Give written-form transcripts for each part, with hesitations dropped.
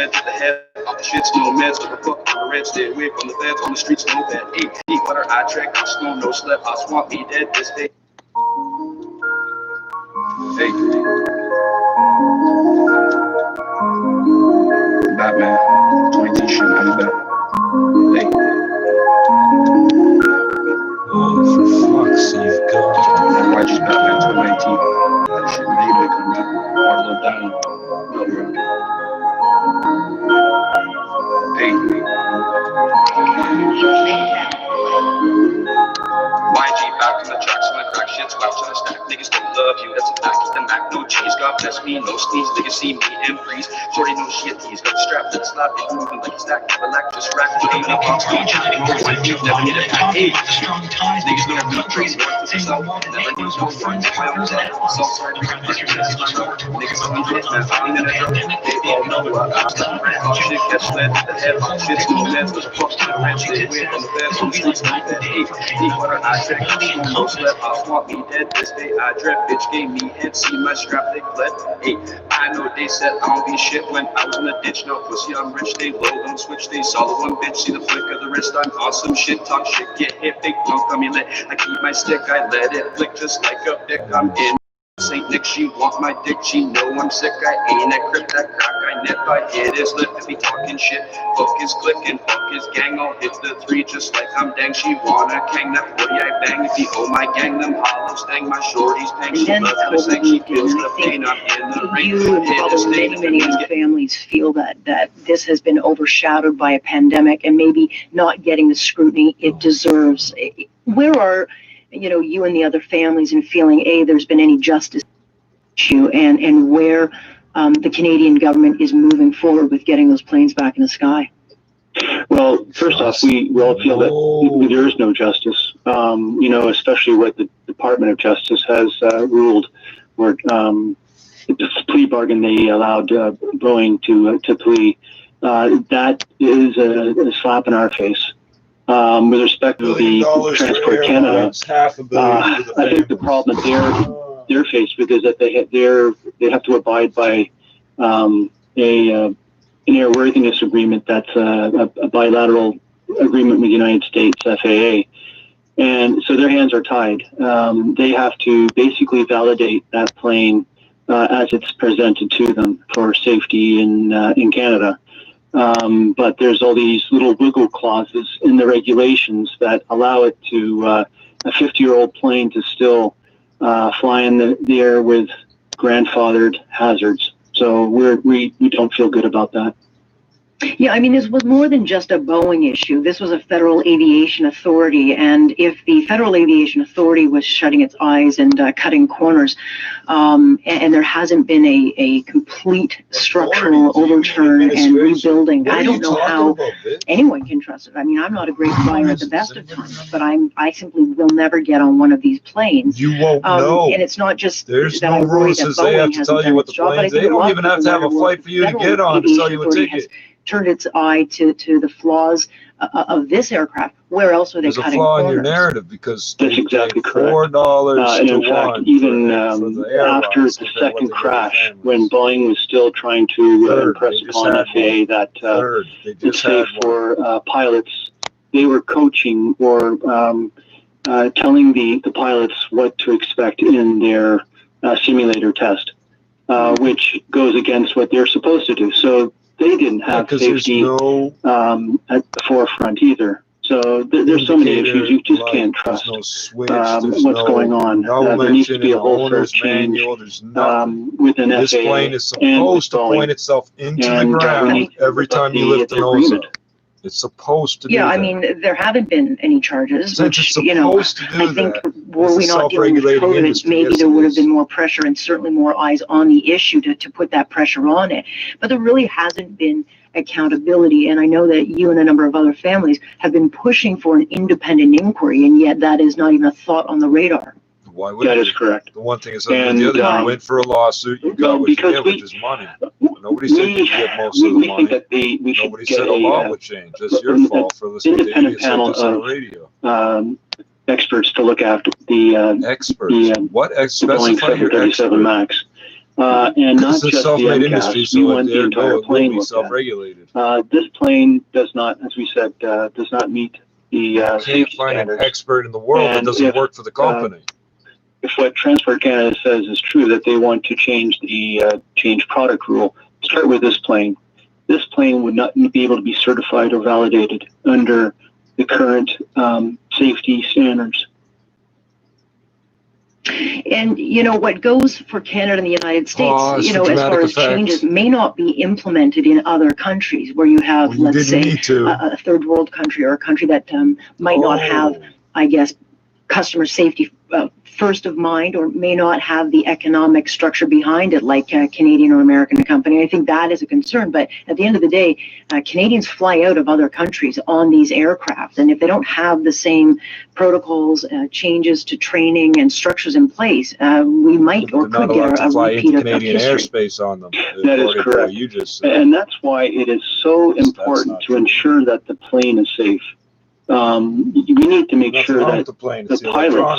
led to the head. Off the shits, no meds, what the fuck on the red, stay away from the feds, on the streets, no bed. Deep water, I track, I snow, no slip, I swamp me dead this day. Hey. Batman, 20 shit, I'm back. Hey. Oh, for fuck's sake, God. Why just Batman 2019? That shit made it come back. Or low down. Hey. YG back in the tracks, when crack shit squash on the stack. Niggas don't love you, that's a fact. Keep the Mac, no cheese. God bless me, no sneeze. Niggas see me and freeze. Shorty no shit, he's got the strap to the slap. It's moving like a stack. Never lack, just rack. Ain't no box, no chatting. Never need a pack. Hey, niggas don't do trees. Worth is yourself. Never need no friends. So sorry, niggas don't get that. Clean in a drum. They all know what I'm saying. All shit gets slid. The head, all shit's no meds. What's the fuck to the red? Stay away from the beds. On the streets, no bed. Hey, deep water, I check. No slip, I swamp me dead. This day I dread. Bitch gave me head. See my strap, they bled. Hey, I know they said I don't be shit when I was in the ditch. No pussy, I'm rich. They low, don't switch. They solid one bitch. See the flick of the wrist. I'm awesome. Shit, talk shit, get hit. Big punk on me lit. I keep my stick. I let it flick just like a dick. I'm in. Saint Nick, she want my dick, she know I'm sick, I ain't that crip, that crack, I nip, I hit his lip, if he talking shit, fuck his click and fuck his gang, I'll hit the 3 just like I'm dang, she wanna kang, that 40 I bang, if he owe my gang, them hollows dang, my shorties pang, she loves the same, she feels the pain, I'm in the rain, you and probably many other families feel that this has been overshadowed by a pandemic and maybe not getting the scrutiny it deserves. Where are you and the other families in feeling, there's been any justice issue and where the Canadian government is moving forward with getting those planes back in the sky? Well, first off, we all feel that there is no justice, especially what the Department of Justice has ruled, where the plea bargain they allowed Boeing to plea. That is a slap in our face. With respect to the Transport Canada, I think the problem that they're faced with is that they have to abide by an airworthiness agreement that's a bilateral agreement with the United States FAA, and so their hands are tied. They have to basically validate that plane as it's presented to them for safety in Canada. But there's all these little wiggle clauses in the regulations that allow it to a 50-year-old plane to still fly in the air with grandfathered hazards. So we don't feel good about that. Yeah, I mean, this was more than just a Boeing issue. This was a Federal Aviation Authority, and if the Federal Aviation Authority was shutting its eyes and cutting corners, and there hasn't been a complete structural overturn and rebuilding, I don't know how anyone can trust it. I mean, I'm not a great flyer at the best of times, but I simply will never get on one of these planes. You won't know. And it's not just there's that no I'm worried rules that says they have Boeing to tell you what the planes. They don't even have to have a flight for you to get on to tell you what ticket. Turned its eye to the flaws of this aircraft. Where else are they cutting corners? There's a flaw in your narrative because that's exactly correct. $4 and to in fact, one even after the second crash, when Boeing was still trying to impress upon FAA that it's safe for pilots, they were coaching or telling the pilots what to expect in their simulator test, which goes against what they're supposed to do. So they didn't have safety at the forefront either. So there's so many issues you just can't trust what's going on. There needs to be a wholesale change within FAA. This plane is supposed to point itself into the ground every time you lift the nose up. It's supposed to do that. Yeah, I mean, there haven't been any charges. Since it's supposed to do I think that, were we not dealing with COVID, maybe there would have been more pressure and certainly more eyes on the issue to put that pressure on it. But there really hasn't been accountability. And I know that you and a number of other families have been pushing for an independent inquiry, and yet that is not even a thought on the radar. Why would that is correct. The one thing is, and the other, you went for a lawsuit, you got what you get, which is money. Nobody said you get most of the money. Nobody said a law would change. That's your fault for listening to idiots like this on the radio. Experts to look after the experts. Boeing 737 MAX. And not It's a just the self-made MCAS. industry, We so want the entire it will plane be looked at. self-regulated. This plane does not, as we said, does not meet the You can't safety find standards. an expert in the world that And doesn't work for the company. If what Transport Canada says is true, that they want to change the change product rule, start with this plane. This plane would not be able to be certified or validated under the current safety standards. And, you know, what goes for Canada and the United States, you know, as far as changes, may not be implemented in other countries where you have, let's say, a third world country or a country that might not have, I guess, customer safety first of mind, or may not have the economic structure behind it like a Canadian or American company. I think that is a concern. But at the end of the day, Canadians fly out of other countries on these aircraft. And if they don't have the same protocols, changes to training and structures in place, we might or could get a repeat of Canadian history. airspace on them. That is correct. You just said. And that's why it is so important to ensure that the plane is safe. We need to make sure that the pilots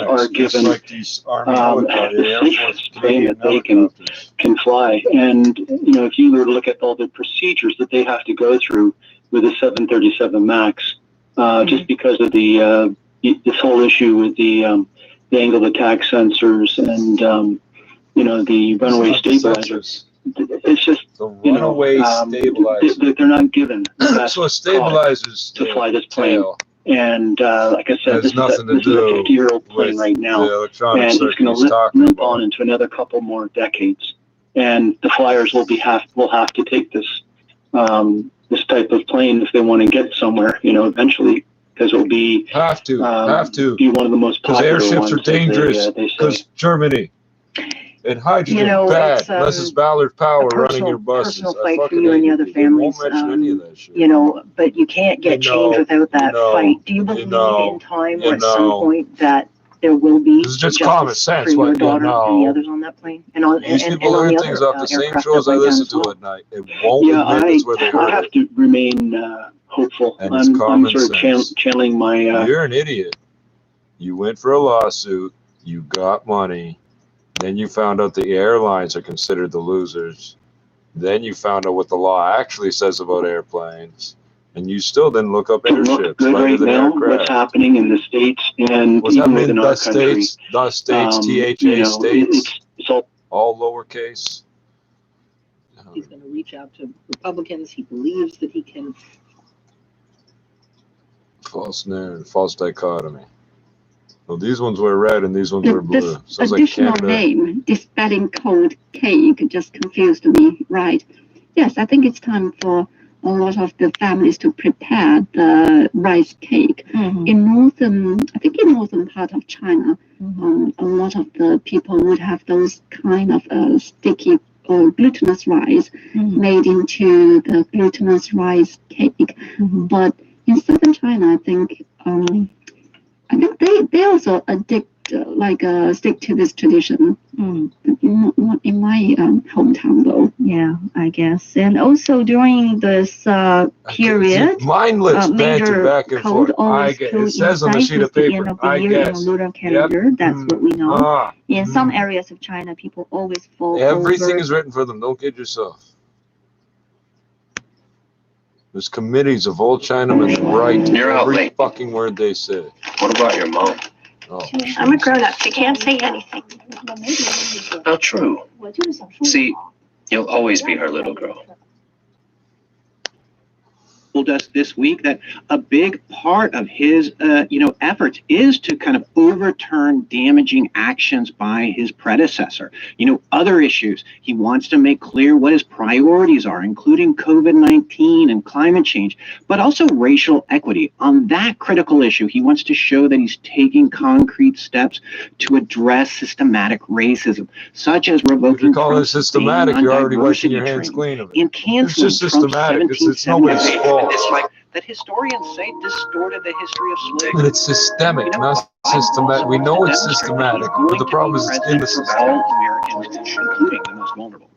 are given like these Army the safest plane that they can fly. And, you know, if you were to look at all the procedures that they have to go through with a 737 MAX, just because of the this whole issue with the angle of attack sensors and, you know, the runaway stabilizers. It's just, the runaway stabilizer. They're not given so it stabilizes to fly this plane. And like I said, this is a 50-year-old plane right now, and it's going to limp on into another couple more decades. And the flyers will have to take this this type of plane if they want to get somewhere, you know, eventually, because it will be have to be one of the most popular ones. Because airships are dangerous. Because Germany. And hydrogen, you know, bad. Unless it's Ballard Power running your buses. Personal fight for you and the other families. You know, but you can't get change without that fight. Do you believe in time or at some point that there will be just common sense for your daughter and the others on that plane? And on, these people learn things off the same shows I listen to at night. It won't admit it's where they I have to remain hopeful. And it's common sort of channeling my... You're an idiot. You went for a lawsuit. You got money. Then you found out the airlines are considered the losers. Then you found out what the law actually says about airplanes. And you still didn't look up airships. Good right now, what's happening in the States and even within our country. The States, THA States, it's all lowercase. He's going to reach out to Republicans. He believes that he can. False narrative, false dichotomy. Well, these ones were red and these ones were blue. This additional name, this spelling code cake, just confused me, right? Yes, I think it's time for a lot of the families to prepare the rice cake. In I think in northern part of China, a lot of the people would have those kind of sticky or glutinous rice made into the glutinous rice cake. But in southern China, I think they also stick to this tradition. Not in my hometown though. Yeah, I guess. And also during this period, mindless major back and cold forth. always It says on the sheet of paper. I guess. In a lunar calendar, that's what we know. In some areas of China, people always fall Everything is written for them. Don't kid yourself. There's committees of old Chinamen write every fucking word they say. What about your mom? Oh, I'm a grown-up. She can't say anything. Not true. See, you'll always be her little girl. Told us this week that a big part of his, efforts is to kind of overturn damaging actions by his predecessor. Other issues. He wants to make clear what his priorities are, including COVID-19 and climate change, but also racial equity. On that critical issue, he wants to show that he's taking concrete steps to address systematic racism, such as revoking. If you call it systematic, you're already washing your hands clean of it. And canceling it's just systematic. It's nobody's fault. It's like that historians say distorted the history of slavery. But it's systemic, not systematic. We know it's systematic, but the problem is it's in the system. All Americans, including the most vulnerable.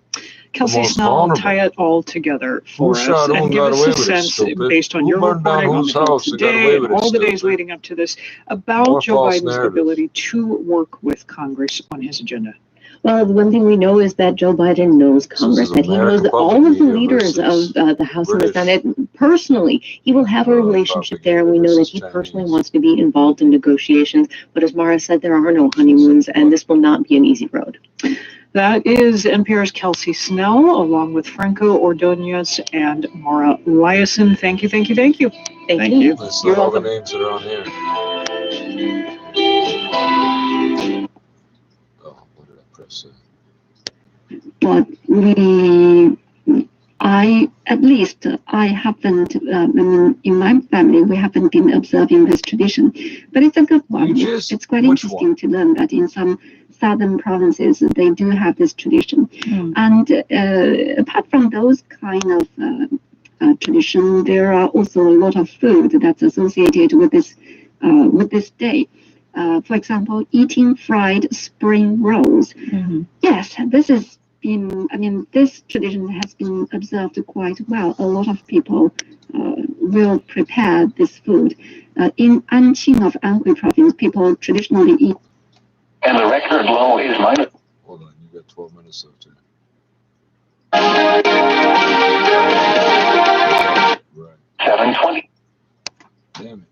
Kelsey Snell, tie it all together for us and give us a sense, based on your reporting on the Hill today, all the days leading up to this, about Joe Biden's ability to work with Congress on his agenda. Well, the one thing we know is that Joe Biden knows Congress, that he knows all of the leaders of the House and the Senate personally. He will have a relationship there, and we know that he personally wants to be involved in negotiations. But as Mara said, there are no honeymoons, and this will not be an easy road. That is NPR's Kelsey Snell, along with Franco Ordonez and Mara Liasson. Thank you, thank you, thank you. Thank you. That's not all the names that are on here. Oh, what did I press? But I haven't, in my family, we haven't been observing this tradition, but it's a good one. It's quite interesting to learn that in some southern provinces, they do have this tradition. And apart from those kind of tradition, there are also a lot of food that's associated with this day. For example, eating fried spring rolls. Yes, this is this tradition has been observed quite well. A lot of people will prepare this food. In Anqing of Anhui province, people traditionally eat. And the record low is minus. Hold on, you got 12 minutes left here. Right. 7:20. Damn it.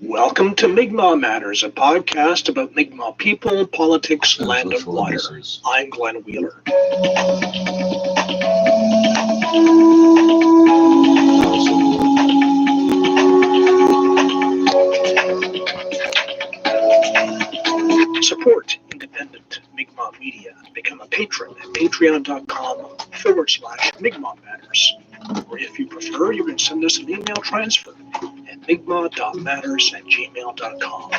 Welcome to Mi'kmaq Matters, a podcast about Mi'kmaq people, politics, land, and water. I'm Glenn Wheeler. Support independent Mi'kmaq media. Become a patron at patreon.com/Mi'kmaq Matters. Or if you prefer, you can send us an email transfer at mi'kmaq.matters@gmail.com.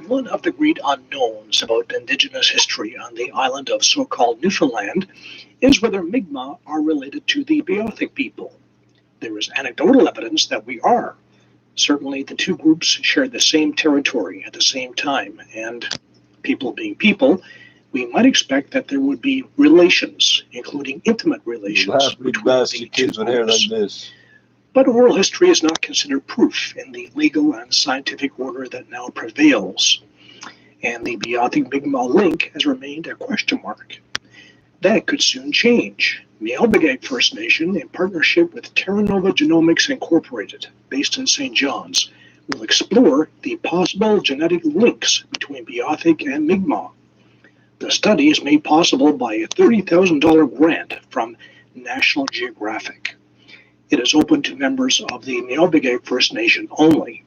One of the great unknowns about Indigenous history on the island of so-called Newfoundland is whether Mi'kmaq are related to the Beothuk people. There is anecdotal evidence that we are. Certainly the two groups share the same territory at the same time, and people being people, we might expect that there would be relations, including intimate relations between the two groups. But oral history is not considered proof in the legal and scientific order that now prevails, and the Beothuk-Mi'kmaq link has remained a question mark. That could soon change. Meoulbegeg First Nation, in partnership with Terra Nova Genomics Incorporated, based in St. John's, will explore the possible genetic links between Beothuk and Mi'kmaq. The study is made possible by a $30,000 grant from National Geographic. It is open to members of the Meoulbegeg First Nation only.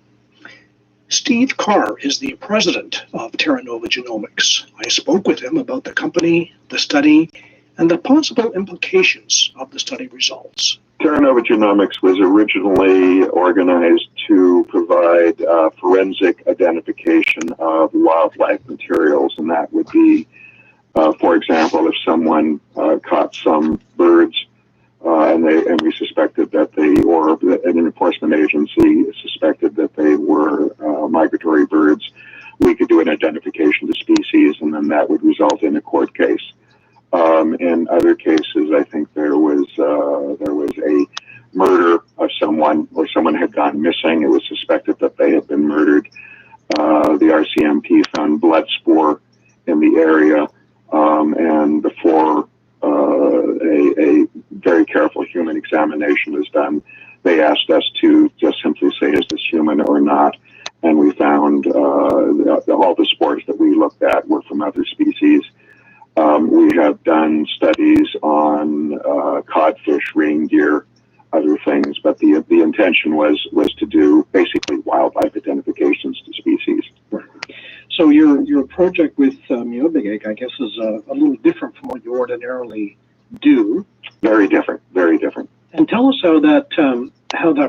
Steve Carr is the president of Terra Nova Genomics. I spoke with him about the company, the study, and the possible implications of the study results. Terra Nova Genomics was originally organized to provide forensic identification of wildlife materials, and that would be, for example, if someone caught some birds and we suspected that an enforcement agency suspected that they were migratory birds, we could do an identification of the species, and then that would result in a court case. In other cases, I think there was a murder of someone, or someone had gone missing. It was suspected that they had been murdered. The RCMP found blood spore in the area, and before a very careful human examination was done, they asked us to just simply say, is this human or not? And we found all the spores that we looked at were from other species. We have done studies on codfish, reindeer, other things, but the intention was to do basically wildlife identifications to species. So your project with Meoulbegeg, I guess, is a little different from what you ordinarily do. Very different, very different. And tell us how that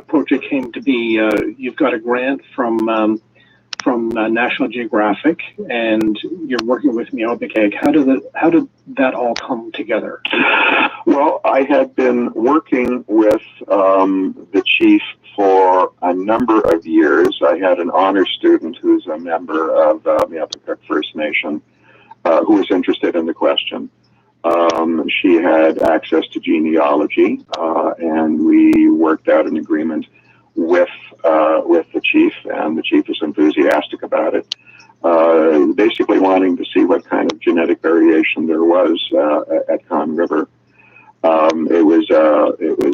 project came to be. You've got a grant from from National Geographic, and you're working with Meowbigeg. How did that all come together? Well, I had been working with the chief for a number of years. I had an honor student who's a member of Meowbigeg First Nation who was interested in the question. She had access to genealogy, and we worked out an agreement with the chief, and the chief was enthusiastic about it, basically wanting to see what kind of genetic variation there was at Conn River. It was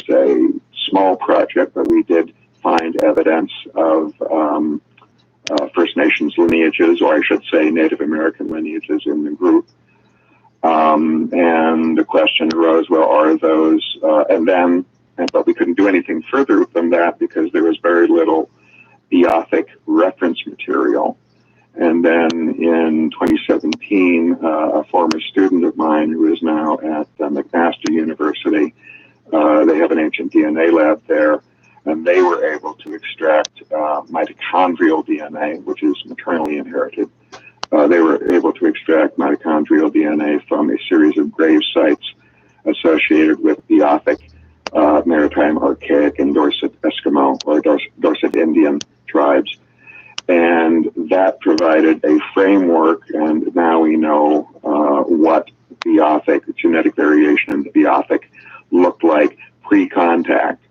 a small project, but we did find evidence of First Nations lineages, or I should say Native American lineages in the group. And the question arose, well, are those, but we couldn't do anything further than that because there was very little Beothuk reference material. And then in 2017, a former student of mine who is now at McMaster University, they have an ancient DNA lab there, and they were able to extract mitochondrial DNA, which is maternally inherited. They were able to extract mitochondrial DNA from a series of grave sites associated with Beothuk, Maritime Archaic, and Dorset Eskimo, or Dorset Indian tribes. And that provided a framework, and now we know what Beothuk, genetic variation in the Beothuk, looked like pre-contact.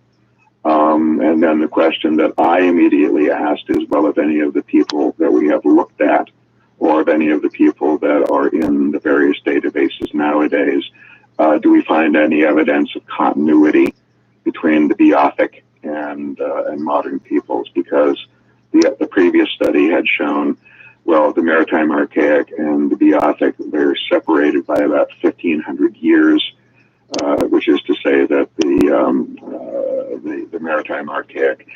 And then the question that I immediately asked is, well, if any of the people that we have looked at, or of any of the people that are in the various databases nowadays, do we find any evidence of continuity between the Beothuk and modern peoples? Because the previous study had shown, well, the Maritime Archaic and the Beothuk, they're separated by about 1,500 years, which is to say that the Maritime Archaic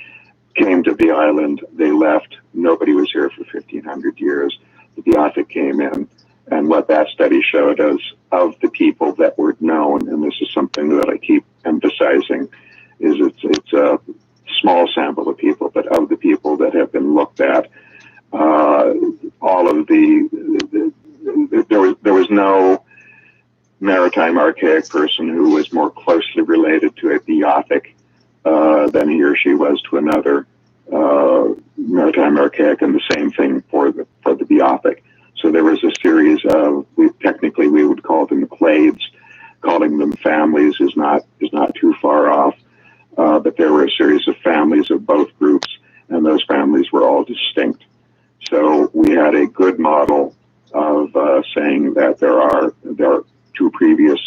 came to the island, they left, nobody was here for 1,500 years. The Beothuk came in, and what that study showed us of the people that were known, and this is something that I keep emphasizing, is it's a small sample of people, but of the people that have been looked at, all of there was no Maritime Archaic person who was more closely related to a Beothuk than he or she was to another Maritime Archaic, and the same thing for the Beothuk. So there was a series of, technically we would call them clades. Calling them families is not too far off, but there were a series of families of both groups, and those families were all distinct. So we had a good model of saying that there are two previous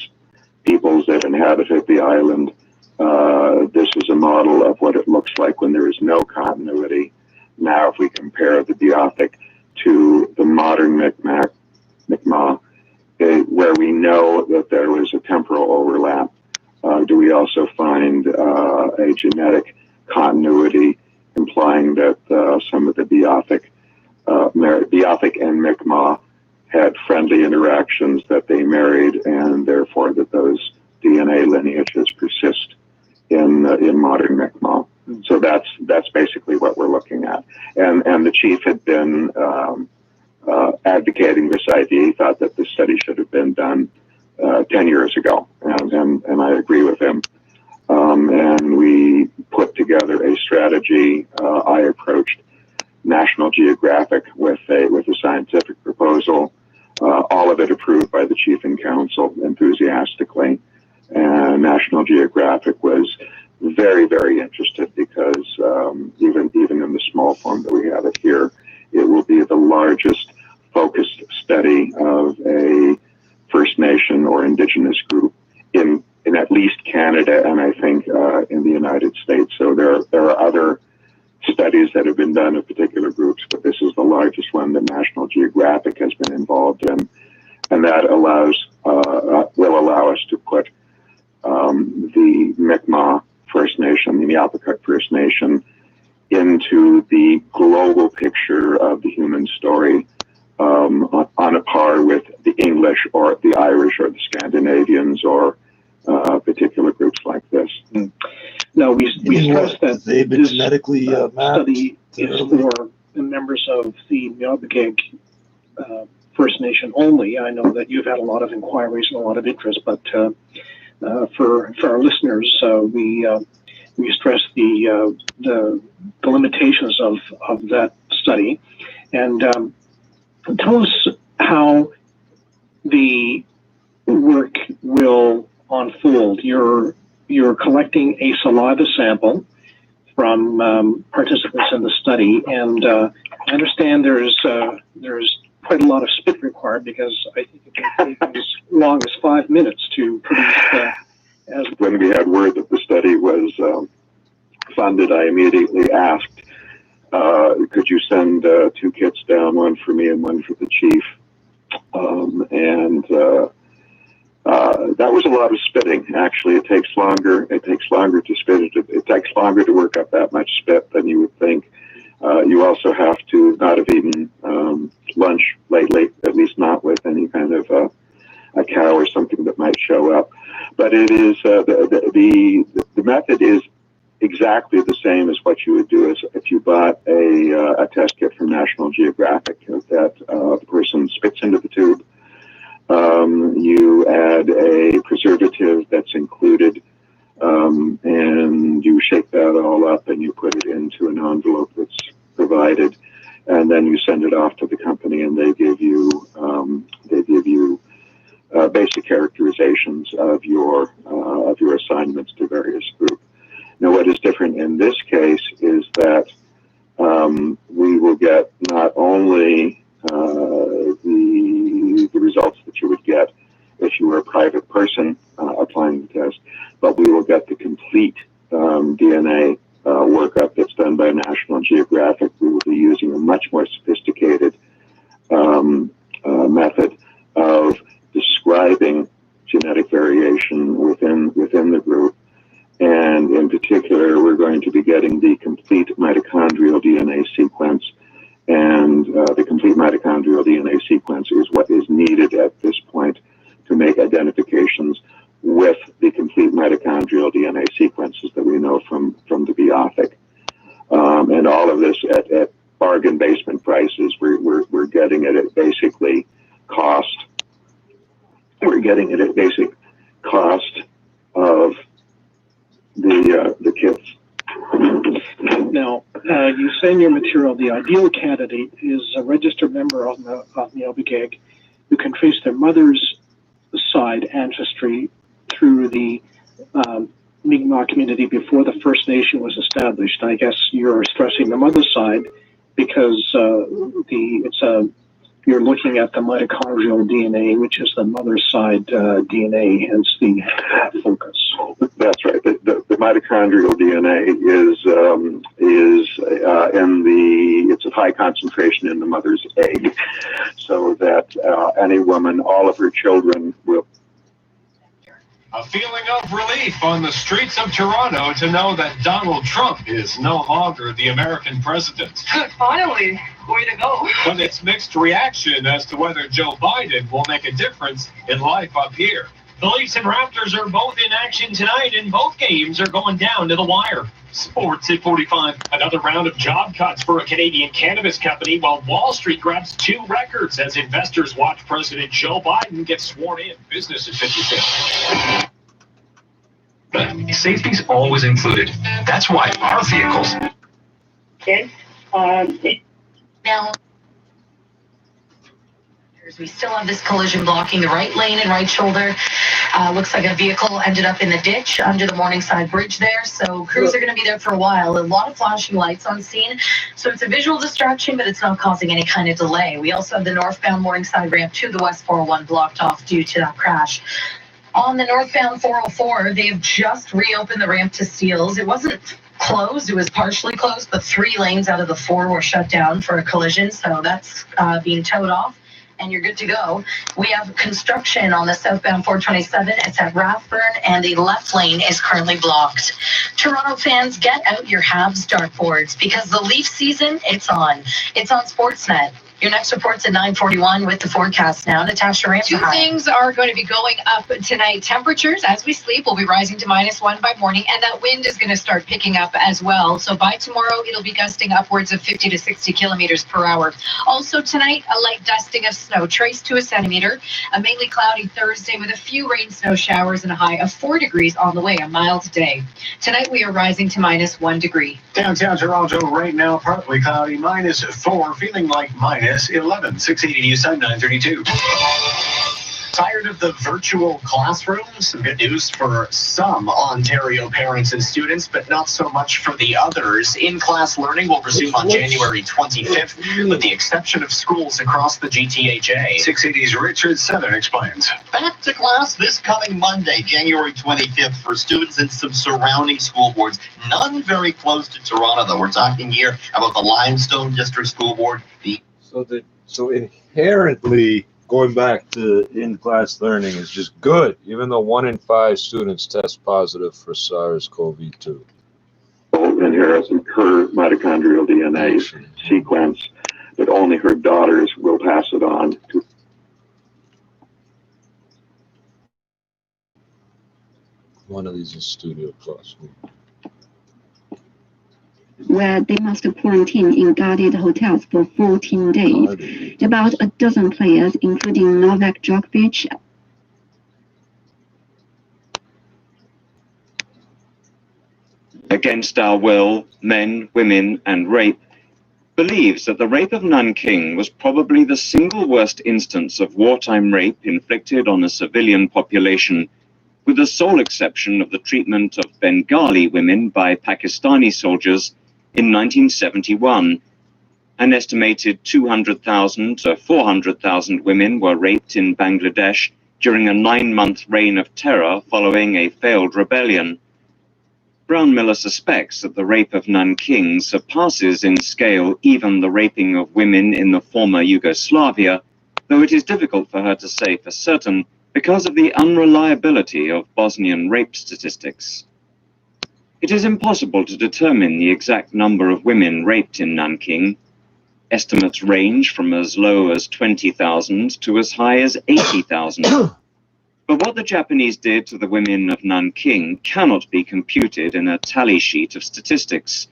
peoples that inhabited the island. This is a model of what it looks like when there is no continuity. Now, if we compare the Beothuk to the modern Mi'kmaq, where we know that there was a temporal overlap, do we also find a genetic continuity implying that some of the Beothuk and Mi'kmaq had friendly interactions, that they married, and therefore that those DNA lineages persist in modern Mi'kmaq. So that's basically what we're looking at. And the chief had been advocating this idea. He thought that this study should have been done 10 years ago, and I agree with him. And we put together a strategy. I approached National Geographic with a scientific proposal, all of it approved by the chief and council enthusiastically. And National Geographic was very, very interested because even in the small form that we have it here, it will be the largest focused study of a First Nation or Indigenous group in at least Canada, and I think in the United States. So there are other studies that have been done of particular groups, but this is the largest one that National Geographic has been involved in, and that will allow us to put the Mi'kmaq First Nation, the Meowbigeg First Nation, into the global picture of the human story, on a par with the English or the Irish or the Scandinavians or particular groups like this. Now we stress that they've been genetically study is for the members of the Mi'kmaq First Nation only. I know that you've had a lot of inquiries and a lot of interest, but for our listeners, we stress the limitations of that study. And tell us how the work will unfold. You're collecting a saliva sample from participants in the study, and I understand there's quite a lot of spit required, because I think it can take as long as 5 minutes to produce. When we had word that the study was funded, I immediately asked, could you send 2 kits down, one for me and one for the chief? That was a lot of spitting. Actually, it takes longer. It takes longer to spit it. It takes longer to work up that much spit than you would think. You also have to not have eaten lunch lately, at least not with any kind of a cow or something that might show up. But it is the method is exactly the same as what you would do as if you bought a test kit from National Geographic, that the person spits into the tube. You add a preservative that's included, and you shake that all up and you put it into an envelope that's provided, and then you send it off to the company, and they give you basic characterizations of your assignments to various groups. Now, what is different in this case is that we will get not only the results that you would get if you were a private person applying the test, but we will get the complete DNA workup that's done by National Geographic. We will be using a much more sophisticated method of describing genetic variation within the group. And in particular, we're going to be getting the complete mitochondrial DNA sequence. And the complete mitochondrial DNA sequence is what is needed at this point to make identifications with the complete mitochondrial DNA sequences that we know from the Beothic. And all of this at bargain basement prices. We're getting it at basically cost. We're getting it at basic cost of the kits. Now, you say in your material the ideal candidate is a registered member of Mi'kmaq who can trace their mother's side ancestry through the Mi'kmaq community before the First Nation was established. I guess you're stressing the mother's side because you're looking at the mitochondrial DNA, which is the mother's side DNA, hence the focus. That's right. The mitochondrial DNA it's of high concentration in the mother's egg, so that any woman, all of her children will. A feeling of relief on the streets of Toronto to know that Donald Trump is no longer the American president. Finally, way to go. But it's mixed reaction as to whether Joe Biden will make a difference in life up here. The Leafs and Raptors are both in action tonight, and both games are going down to the wire. Sports at 45. Another round of job cuts for a Canadian cannabis company, while Wall Street grabs 2 records as investors watch President Joe Biden get sworn in. Business at 56. But safety's always included. That's why our vehicles. Now, we still have this collision blocking the right lane and right shoulder. Looks like a vehicle ended up in the ditch under the Morningside Bridge there. So crews are going to be there for a while. A lot of flashing lights on scene. So it's a visual distraction, but it's not causing any kind of delay. We also have the northbound Morningside ramp to the West 401 blocked off due to that crash. On the northbound 404, they have just reopened the ramp to Steeles. It wasn't closed, it was partially closed, but 3 lanes out of the 4 were shut down for a collision. So that's being towed off. And you're good to go. We have construction on the southbound 427. It's at Rathburn, and the left lane is currently blocked. Toronto fans, get out your Habs dartboards because the Leaf season, it's on. It's on Sportsnet. Your next report's at 9:41 with the forecast now. Natasha Ramsey. Two things are going to be going up tonight. Temperatures, as we sleep, will be rising to -1 by morning, and that wind is going to start picking up as well. So by tomorrow, it'll be gusting upwards of 50 to 60 kilometers per hour. Also tonight, a light dusting of snow, traced to a centimeter. A mainly cloudy Thursday with a few rain snow showers and a high of 4 degrees on the way. A mild day. Tonight, we are rising to -1 degree. Downtown Toronto right now, partly cloudy, -4, feeling like -11. 680 News Time, 9:32. Tired of the virtual classrooms? Some good news for some Ontario parents and students, but not so much for the others. In-class learning will resume on January 25th, with the exception of schools across the GTHA. 680's Richard Southern explains. Back to class this coming Monday, January 25th, for students in some surrounding school boards. None very close to Toronto, though. We're talking here about the Limestone District School Board. So inherently, going back to in-class learning is just good, even though 1 in 5 students test positive for SARS-CoV-2. Inheritance her mitochondrial DNA sequence, but only her daughters will pass it on to. One of these is Studio Plus. Where they must quarantine in guarded hotels for 14 days. About a dozen players, including Novak Djokovic, Against Our Will, Men, Women and Rape, believes that the rape of Nanking was probably the single worst instance of wartime rape inflicted on a civilian population, with the sole exception of the treatment of Bengali women by Pakistani soldiers in 1971. An estimated 200,000 to 400,000 women were raped in Bangladesh during a 9-month reign of terror following a failed rebellion. Brown Miller suspects that the rape of Nanking surpasses in scale even the raping of women in the former Yugoslavia, though it is difficult for her to say for certain because of the unreliability of Bosnian rape statistics. It is impossible to determine the exact number of women raped in Nanking. Estimates range from as low as 20,000 to as high as 80,000. But what the Japanese did to the women of Nanking cannot be computed in a tally sheet of statistics.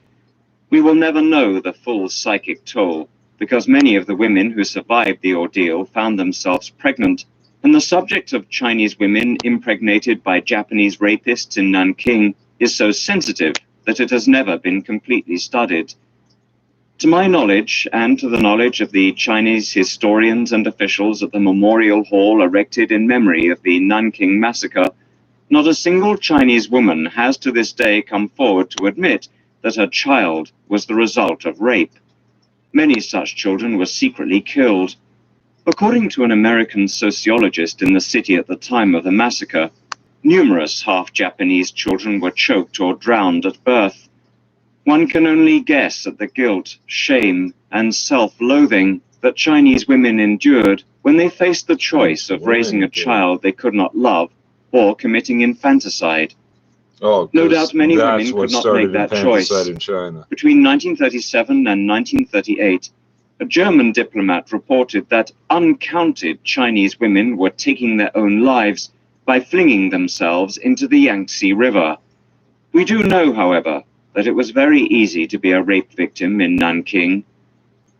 We will never know the full psychic toll, because many of the women who survived the ordeal found themselves pregnant, and the subject of Chinese women impregnated by Japanese rapists in Nanking is so sensitive that it has never been completely studied. To my knowledge, and to the knowledge of the Chinese historians and officials at the memorial hall erected in memory of the Nanking massacre, not a single Chinese woman has to this day come forward to admit that her child was the result of rape. Many such children were secretly killed. According to an American sociologist in the city at the time of the massacre, numerous half-Japanese children were choked or drowned at birth. One can only guess at the guilt, shame, and self-loathing that Chinese women endured when they faced the choice of raising a child they could not love or committing infanticide. No doubt many women could not make that choice. Between 1937 and 1938, a German diplomat reported that uncounted Chinese women were taking their own lives by flinging themselves into the Yangtze River. We do know, however, that it was very easy to be a rape victim in Nanking.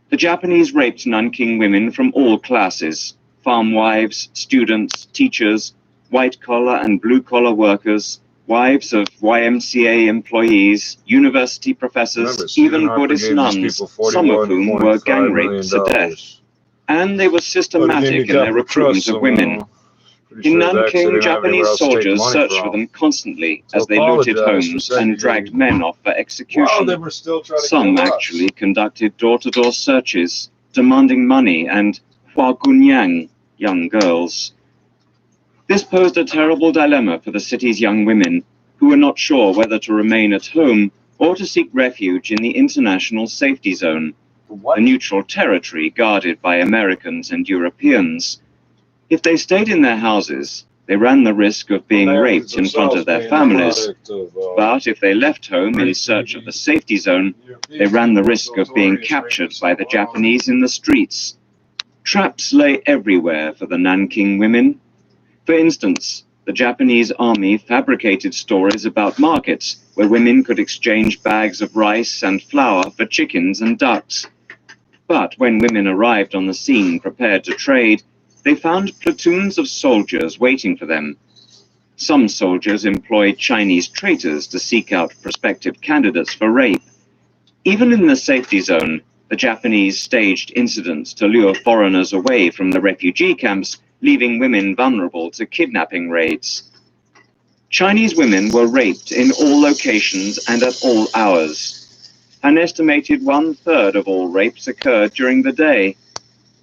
The Japanese raped Nanking women from all classes: farm wives, students, teachers, white-collar and blue-collar workers, wives of YMCA employees, university professors, even Buddhist nuns, some of whom were gang raped to death. And they were systematic in their recruitment of women. In Nanking, Japanese soldiers searched for them constantly as they looted homes and dragged men off for execution. Some actually conducted door-to-door searches, demanding money and huagunyang, young girls. This posed a terrible dilemma for the city's young women, who were not sure whether to remain at home or to seek refuge in the international safety zone, a neutral territory guarded by Americans and Europeans. If they stayed in their houses, they ran the risk of being raped in front of their families. But if they left home in search of the safety zone, they ran the risk of being captured by the Japanese in the streets Traps lay everywhere for the Nanking women. For instance, the Japanese army fabricated stories about markets where women could exchange bags of rice and flour for chickens and ducks. But when women arrived on the scene prepared to trade, they found platoons of soldiers waiting for them. Some soldiers employed Chinese traitors to seek out prospective candidates for rape. Even in the safety zone, the Japanese staged incidents to lure foreigners away from the refugee camps, leaving women vulnerable to kidnapping raids. Chinese women were raped in all locations and at all hours. An estimated 1/3 of all rapes occurred during the day.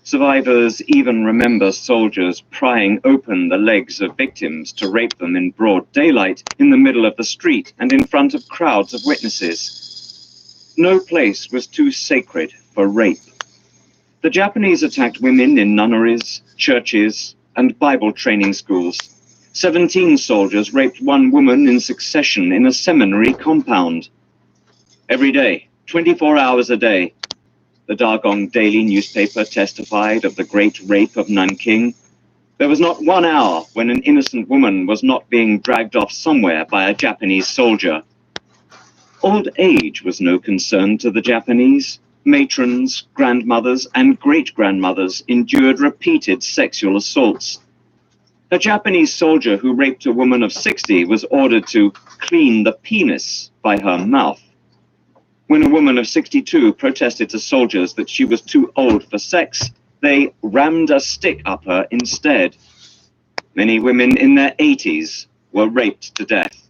Survivors even remember soldiers prying open the legs of victims to rape them in broad daylight in the middle of the street and in front of crowds of witnesses. No place was too sacred for rape. The Japanese attacked women in nunneries, churches, and Bible training schools. 17 soldiers raped one woman in succession in a seminary compound. Every day, 24 hours a day, the Dagong daily newspaper testified of the great rape of Nanking. There was not 1 hour when an innocent woman was not being dragged off somewhere by a Japanese soldier. Old age was no concern to the Japanese. Matrons, grandmothers, and great-grandmothers endured repeated sexual assaults. A Japanese soldier who raped a woman of 60 was ordered to clean the penis by her mouth. When a woman of 62 protested to soldiers that she was too old for sex, they rammed a stick up her instead. Many women in their 80s were raped to death.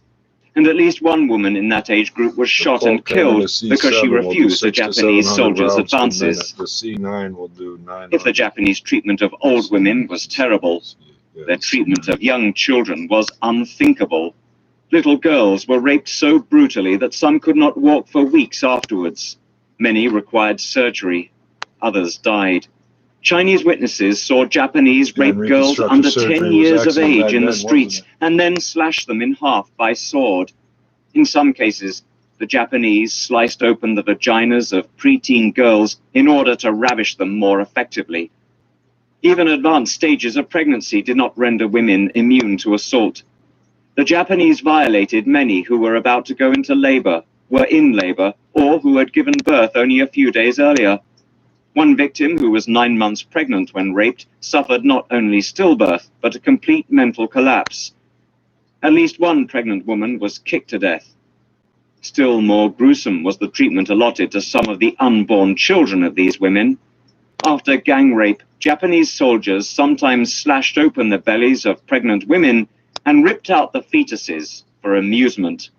And at least one woman in that age group was shot and killed because she refused the Japanese soldiers' advances. The C9 will do 900. If the Japanese treatment of old women was terrible, their treatment of young children was unthinkable. Little girls were raped so brutally that some could not walk for weeks afterwards. Many required surgery. Others died. Chinese witnesses saw Japanese rape girls under 10 years of age in the streets and then slash them in half by sword. In some cases, the Japanese sliced open the vaginas of preteen girls in order to ravish them more effectively. Even advanced stages of pregnancy did not render women immune to assault. The Japanese violated many who were about to go into labor, were in labor, or who had given birth only a few days earlier. One victim, who was 9 months pregnant when raped, suffered not only stillbirth, but a complete mental collapse. At least one pregnant woman was kicked to death. Still more gruesome was the treatment allotted to some of the unborn children of these women. After gang rape, Japanese soldiers sometimes slashed open the bellies of pregnant women and ripped out the fetuses for amusement.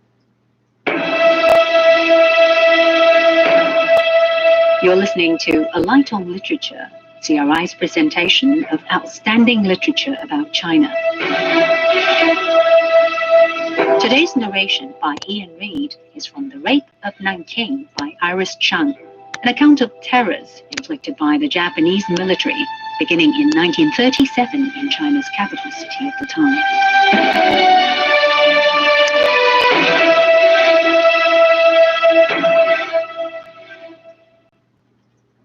You're listening to A Light on Literature, CRI's presentation of outstanding literature about China. Today's narration by Ian Reid is from The Rape of Nanking by Iris Chung, an account of terrors inflicted by the Japanese military beginning in 1937 in China's capital city of the time.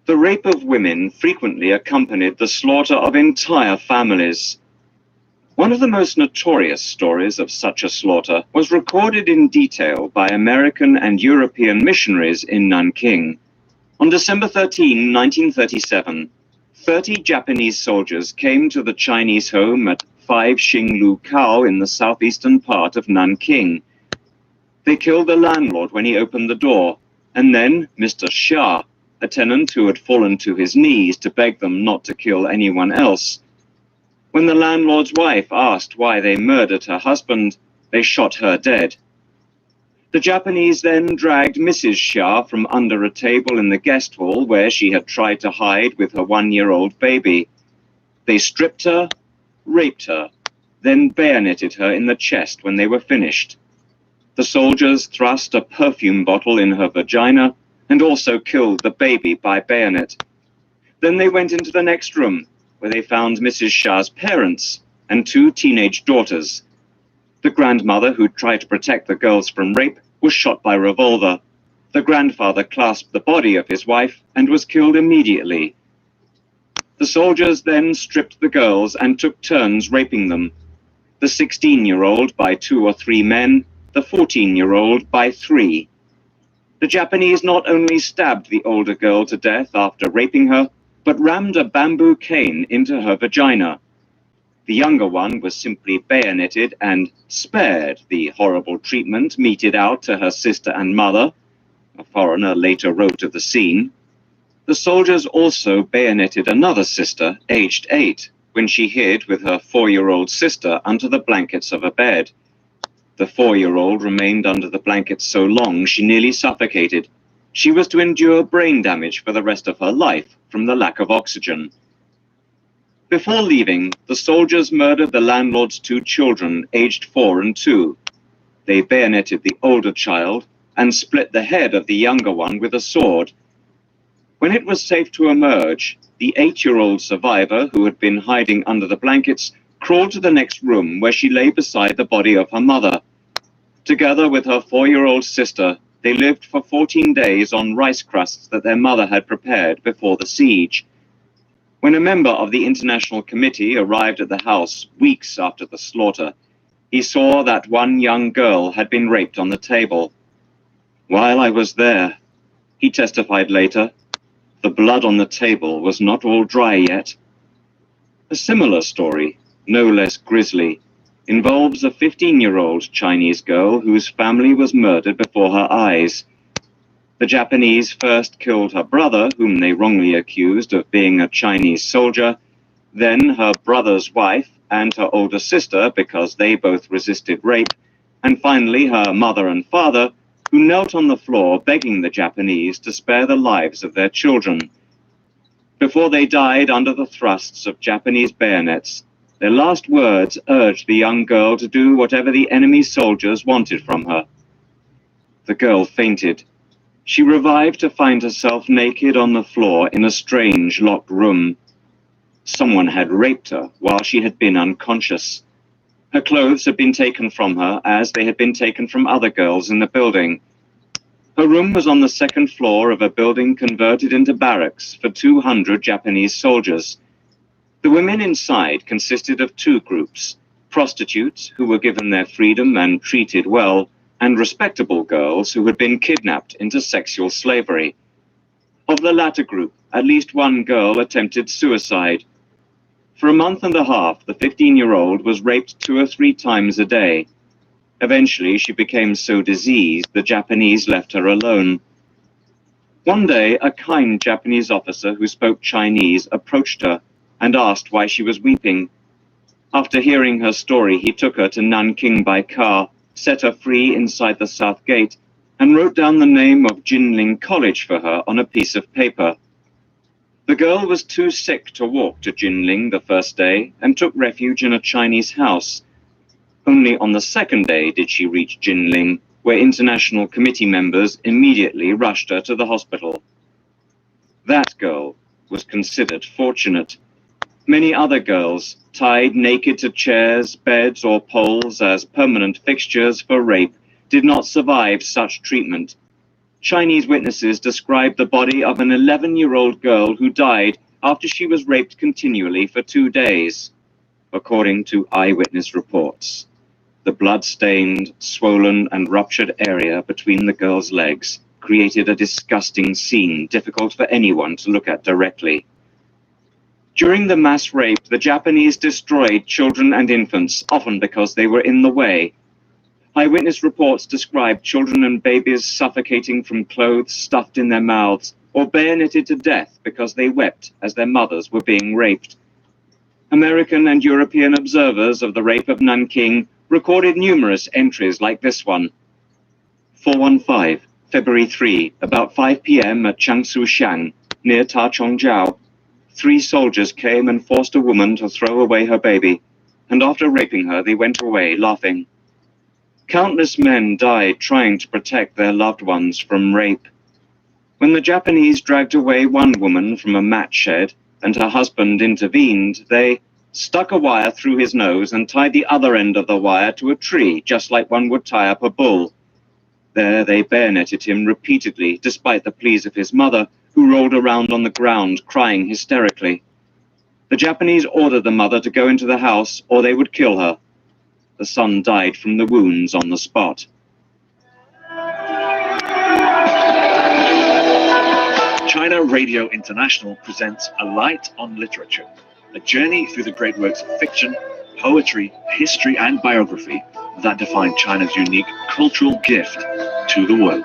The rape of women frequently accompanied the slaughter of entire families. One of the most notorious stories of such a slaughter was recorded in detail by American and European missionaries in Nanking. On December 13, 1937, 30 Japanese soldiers came to the Chinese home at 5 Xinglu Kao in the southeastern part of Nanking. They killed the landlord when he opened the door, and then Mr. Xia, a tenant who had fallen to his knees to beg them not to kill anyone else. When the landlord's wife asked why they murdered her husband, they shot her dead. The Japanese then dragged Mrs. Xia from under a table in the guest hall where she had tried to hide with her 1-year-old baby. They stripped her, raped her, then bayoneted her in the chest when they were finished. The soldiers thrust a perfume bottle in her vagina and also killed the baby by bayonet. Then they went into the next room, where they found Mrs. Xia's parents and 2 teenage daughters. The grandmother, who tried to protect the girls from rape, was shot by revolver. The grandfather clasped the body of his wife and was killed immediately. The The soldiers then stripped the girls and took turns raping them. The 16-year-old by 2 or 3 men, the 14-year-old by 3. The Japanese not only stabbed the older girl to death after raping her, but rammed a bamboo cane into her vagina. The younger one was simply bayoneted and spared the horrible treatment meted out to her sister and mother, a foreigner later wrote of the scene. The soldiers also bayoneted another sister, aged 8, when she hid with her 4-year-old sister under the blankets of a bed. The 4-year-old remained under the blankets so long she nearly suffocated. She was to endure brain damage for the rest of her life from the lack of oxygen. Before leaving, the soldiers murdered the landlord's 2 children, aged 4 and 2. They bayoneted the older child and split the head of the younger one with a sword. When it was safe to emerge, the 8-year-old survivor, who had been hiding under the blankets, crawled to the next room where she lay beside the body of her mother. Together with her 4-year-old sister, they lived for 14 days on rice crusts that their mother had prepared before the siege. When a member of the International Committee arrived at the house weeks after the slaughter, he saw that one young girl had been raped on the table. "While I was there," he testified later, "the blood on the table was not all dry yet." A similar story, no less grisly, involves a 15-year-old Chinese girl whose family was murdered before her eyes. The Japanese first killed her brother, whom they wrongly accused of being a Chinese soldier, then her brother's wife and her older sister because they both resisted rape, and finally her mother and father, who knelt on the floor begging the Japanese to spare the lives of their children. Before they died under the thrusts of Japanese bayonets, their last words urged the young girl to do whatever the enemy soldiers wanted from her. The girl fainted. She revived to find herself naked on the floor in a strange locked room. Someone had raped her while she had been unconscious. Her clothes had been taken from her as they had been taken from other girls in the building. Her room was on the 2nd floor of a building converted into barracks for 200 Japanese soldiers. The women inside consisted of 2 groups: prostitutes who were given their freedom and treated well, and respectable girls who had been kidnapped into sexual slavery. Of the latter group, at least one girl attempted suicide. For a month and a half, the 15-year-old was raped 2 or 3 times a day. Eventually, she became so diseased, the Japanese left her alone. One day, a kind Japanese officer who spoke Chinese approached her and asked why she was weeping. After hearing her story, he took her to Nanking by car, set her free inside the South Gate, and wrote down the name of Jinling College for her on a piece of paper. The girl was too sick to walk to Jinling the first day and took refuge in a Chinese house. Only on the 2nd day did she reach Jinling, where International Committee members immediately rushed her to the hospital. That girl was considered fortunate. Many other girls, tied naked to chairs, beds, or poles as permanent fixtures for rape, did not survive such treatment. Chinese witnesses described the body of an 11-year-old girl who died after she was raped continually for 2 days, according to eyewitness reports. The blood-stained, swollen, and ruptured area between the girl's legs created a disgusting scene difficult for anyone to look at directly. During the mass rape, the Japanese destroyed children and infants, often because they were in the way. Eyewitness reports described children and babies suffocating from clothes stuffed in their mouths, or bayoneted to death because they wept as their mothers were being raped. American and European observers of the rape of Nanking recorded numerous entries like this one. 415, February 3, about 5 p.m. at Changshu-Shan, near Tachongjiao. 3 soldiers came and forced a woman to throw away her baby, and after raping her, they went away laughing. Countless men died trying to protect their loved ones from rape. When the Japanese dragged away one woman from a mat shed and her husband intervened, they stuck a wire through his nose and tied the other end of the wire to a tree, just like one would tie up a bull. There they bayoneted him repeatedly, despite the pleas of his mother, who rolled around on the ground, crying hysterically. The Japanese ordered the mother to go into the house or they would kill her. The son died from the wounds on the spot. China Radio International presents A Light on Literature, a journey through the great works of fiction, poetry, history, and biography that define China's unique cultural gift to the world.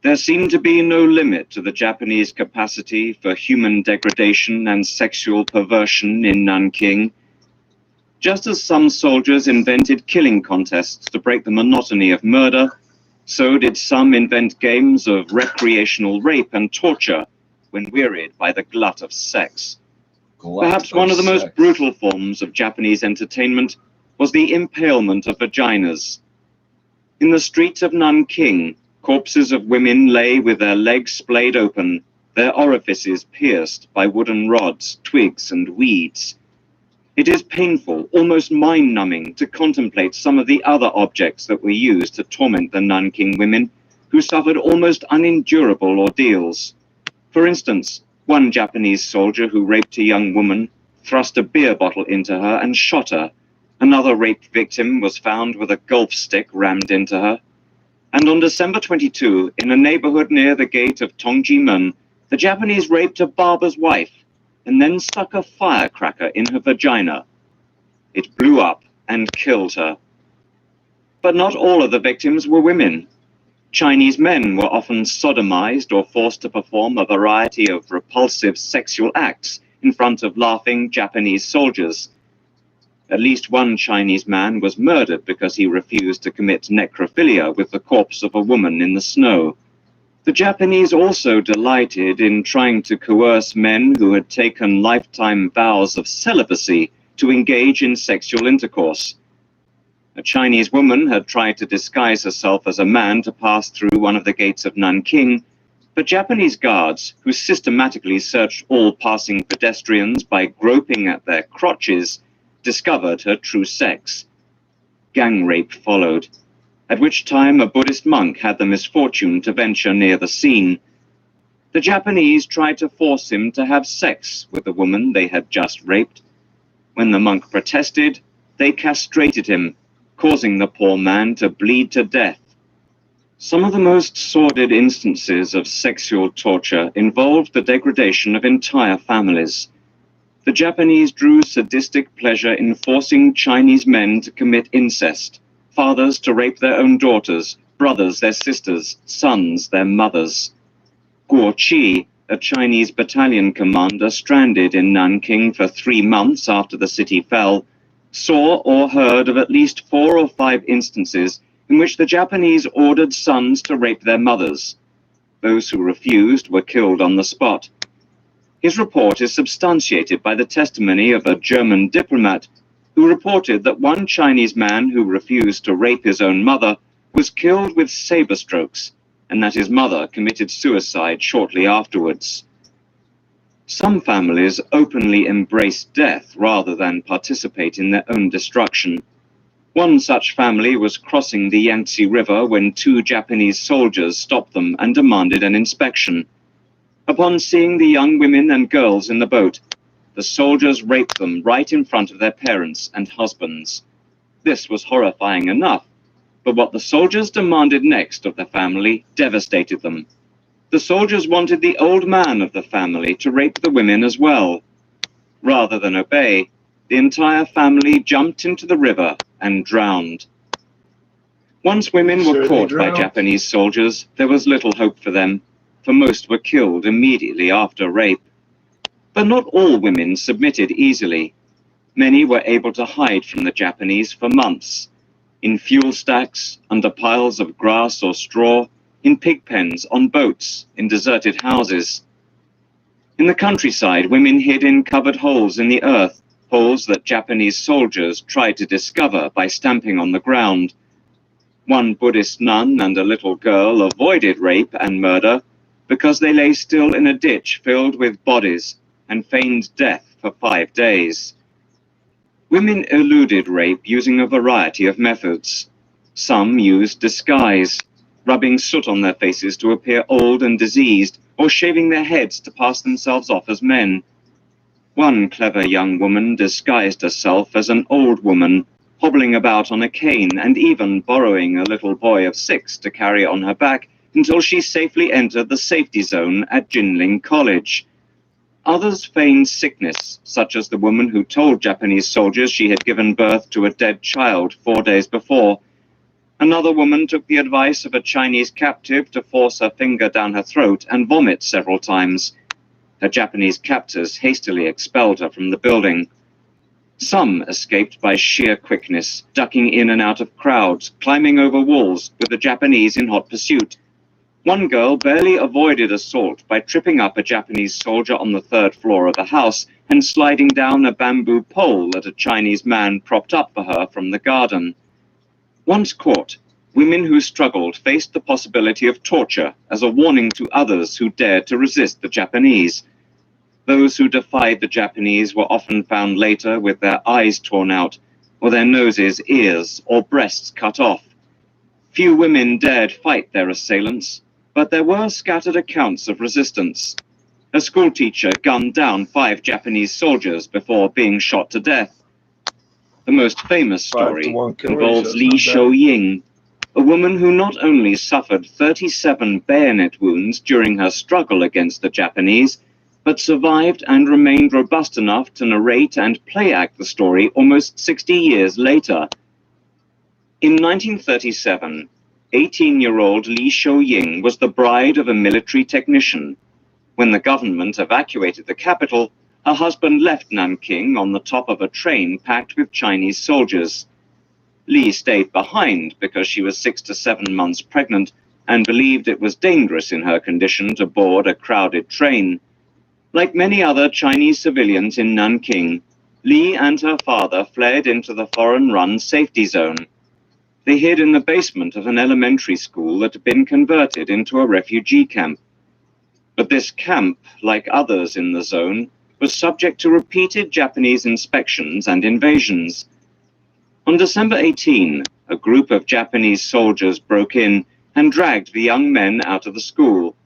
There seemed to be no limit to the Japanese capacity for human degradation and sexual perversion in Nanking. Just as some soldiers invented killing contests to break the monotony of murder, so did some invent games of recreational rape and torture when wearied by the glut of sex. Perhaps one of the most brutal forms of Japanese entertainment was the impalement of vaginas. In the streets of Nanking, corpses of women lay with their legs splayed open, their orifices pierced by wooden rods, twigs, and weeds. It is painful, almost mind-numbing, to contemplate some of the other objects that were used to torment the Nanking women, who suffered almost unendurable ordeals. For instance, one Japanese soldier who raped a young woman thrust a beer bottle into her and shot her. Another rape victim was found with a golf stick rammed into her. And on December 22, in a neighborhood near the gate of Tongjimen, the Japanese raped a barber's wife and then stuck a firecracker in her vagina. It blew up and killed her. But not all of the victims were women. Chinese men were often sodomized or forced to perform a variety of repulsive sexual acts in front of laughing Japanese soldiers. At least one Chinese man was murdered because he refused to commit necrophilia with the corpse of a woman in the snow. The Japanese also delighted in trying to coerce men who had taken lifetime vows of celibacy to engage in sexual intercourse. A Chinese woman had tried to disguise herself as a man to pass through one of the gates of Nanking, but Japanese guards, who systematically searched all passing pedestrians by groping at their crotches, discovered her true sex. Gang rape followed, at which time a Buddhist monk had the misfortune to venture near the scene. The Japanese tried to force him to have sex with the woman they had just raped. When the monk protested, they castrated him, causing the poor man to bleed to death. Some of the most sordid instances of sexual torture involved the degradation of entire families. The Japanese drew sadistic pleasure in forcing Chinese men to commit incest, fathers to rape their own daughters, brothers their sisters, sons their mothers. Guo Qi, a Chinese battalion commander stranded in Nanking for 3 months after the city fell, saw or heard of at least 4 or 5 instances in which the Japanese ordered sons to rape their mothers. Those who refused were killed on the spot. His report is substantiated by the testimony of a German diplomat who reported that one Chinese man who refused to rape his own mother was killed with saber strokes, and that his mother committed suicide shortly afterwards. Some families openly embrace death rather than participate in their own destruction. One such family was crossing the Yangtze River when 2 Japanese soldiers stopped them and demanded an inspection. Upon seeing the young women and girls in the boat, the soldiers raped them right in front of their parents and husbands. This was horrifying enough, but what the soldiers demanded next of the family devastated them. The soldiers wanted the old man of the family to rape the women as well. Rather than obey, the entire family jumped into the river and drowned. Once women were caught by Japanese soldiers, there was little hope for them, for most were killed immediately after rape. But not all women submitted easily. Many were able to hide from the Japanese for months, in fuel stacks, under piles of grass or straw, in pig pens, on boats, in deserted houses. In the countryside, women hid in covered holes in the earth, holes that Japanese soldiers tried to discover by stamping on the ground. One Buddhist nun and a little girl avoided rape and murder because they lay still in a ditch filled with bodies and feigned death for 5 days. Women eluded rape using a variety of methods. Some used disguise, rubbing soot on their faces to appear old and diseased, or shaving their heads to pass themselves off as men. One clever young woman disguised herself as an old woman, hobbling about on a cane and even borrowing a little boy of 6 to carry on her back until she safely entered the safety zone at Jinling College. Others feigned sickness, such as the woman who told Japanese soldiers she had given birth to a dead child 4 days before. Another woman took the advice of a Chinese captive to force her finger down her throat and vomit several times. Her Japanese captors hastily expelled her from the building. Some escaped by sheer quickness, ducking in and out of crowds, climbing over walls, with the Japanese in hot pursuit. One girl barely avoided assault by tripping up a Japanese soldier on the 3rd floor of a house and sliding down a bamboo pole that a Chinese man propped up for her from the garden. Once caught, women who struggled faced the possibility of torture as a warning to others who dared to resist the Japanese. Those who defied the Japanese were often found later with their eyes torn out, or their noses, ears, or breasts cut off. Few women dared fight their assailants, but there were scattered accounts of resistance. A schoolteacher gunned down 5 Japanese soldiers before being shot to death. The most famous story involves Li Shou-ying, a woman who not only suffered 37 bayonet wounds during her struggle against the Japanese, but survived and remained robust enough to narrate and play-act the story almost 60 years later. In 1937, 18-year-old Li Shou-ying was the bride of a military technician. When the government evacuated the capital, her husband left Nanking on the top of a train packed with Chinese soldiers. Li stayed behind because she was 6 to 7 months pregnant and believed it was dangerous in her condition to board a crowded train. Like many other Chinese civilians in Nanking, Li and her father fled into the foreign-run safety zone. They hid in the basement of an elementary school that had been converted into a refugee camp. But this camp, like others in the zone, was subject to repeated Japanese inspections and invasions. On December 18, a group of Japanese soldiers broke in and dragged the young men out of the school.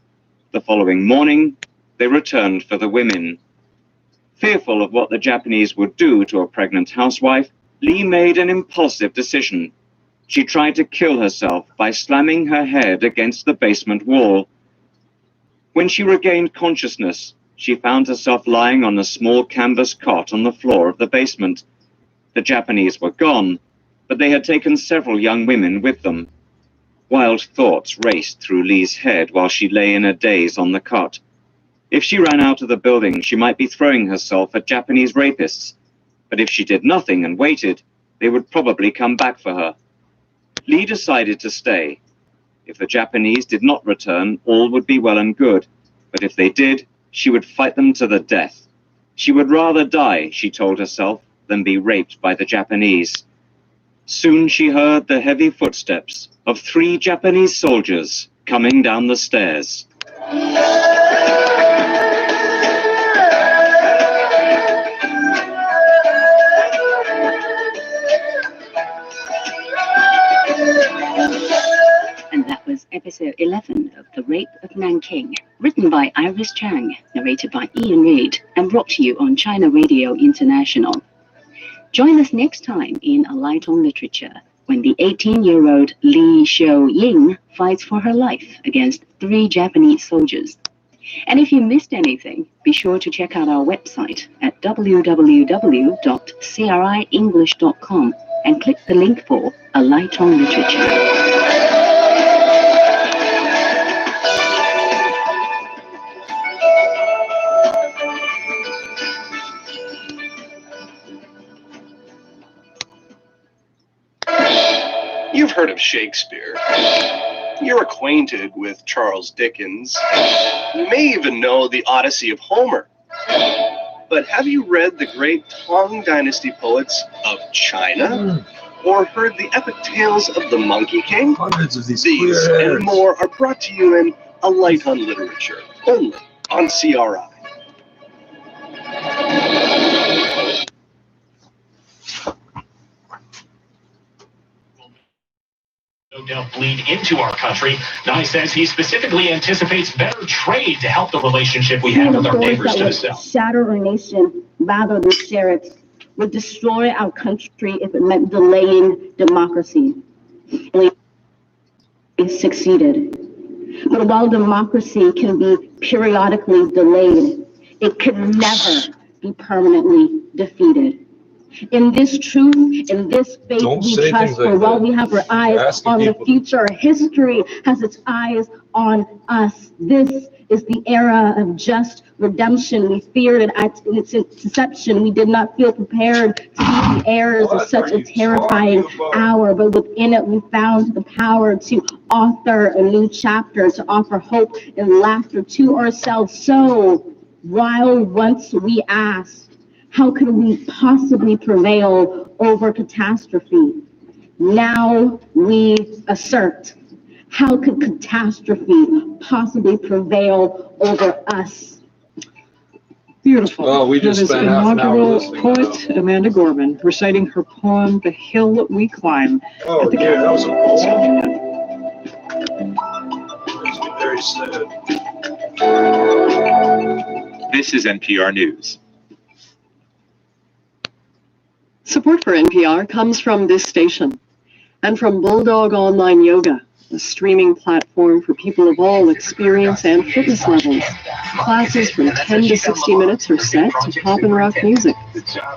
The following morning, they returned for the women. Fearful of what the Japanese would do to a pregnant housewife, Li made an impulsive decision. She tried to kill herself by slamming her head against the basement wall. When she regained consciousness, she found herself lying on a small canvas cot on the floor of the basement. The Japanese were gone, but they had taken several young women with them. Wild thoughts raced through Li's head while she lay in a daze on the cot. If she ran out of the building, she might be throwing herself at Japanese rapists. But if she did nothing and waited, they would probably come back for her. Li decided to stay. If the Japanese did not return, all would be well and good. But if they did, she would fight them to the death. She would rather die, she told herself, than be raped by the Japanese. Soon she heard the heavy footsteps of 3 Japanese soldiers coming down the stairs. And that was episode 11 of The Rape of Nanking, written by Iris Chang, narrated by Ian Reid, and brought to you on China Radio International. Join us next time in A Light on Literature, when the 18-year-old Li Shou-ying fights for her life against 3 Japanese soldiers. And if you missed anything, be sure to check out our website at www.crienglish.com and click the link for A Light on Literature. You've heard of Shakespeare. You're acquainted with Charles Dickens. You may even know the Odyssey of Homer. But have you read the great Tang Dynasty poets of China? Or heard the epic tales of the Monkey King? Hundreds of these and more are brought to you in A Light on Literature, only on CRI. no doubt bleed into our country. Nye says he specifically anticipates better trade to help the relationship we have with our neighbors to the south. Shatter our nation rather than share it, would destroy our country if it meant delaying democracy. It succeeded. But while democracy can be periodically delayed, it can never be permanently defeated. In this truth, in this faith we trust, for while we have our eyes on the future, history has its eyes on us. This is the era of just redemption. We feared it at its inception. We did not feel prepared to be the heirs of such a terrifying hour, but within it we found the power to author a new chapter, to offer hope and laughter to ourselves. So, while once we asked, how could we possibly prevail over catastrophe? Now we assert, how could catastrophe possibly prevail over us? Beautiful. Well, we just spent half an hour listening. Poet Amanda Gorman reciting her poem, The Hill We Climb. Oh, yeah, that was a poem. Very sad. This is NPR News. Support for NPR comes from this station and from Bulldog Online Yoga, a streaming platform for people of all experience and fitness levels. Classes from 10 to 60 minutes are set to pop and rock music.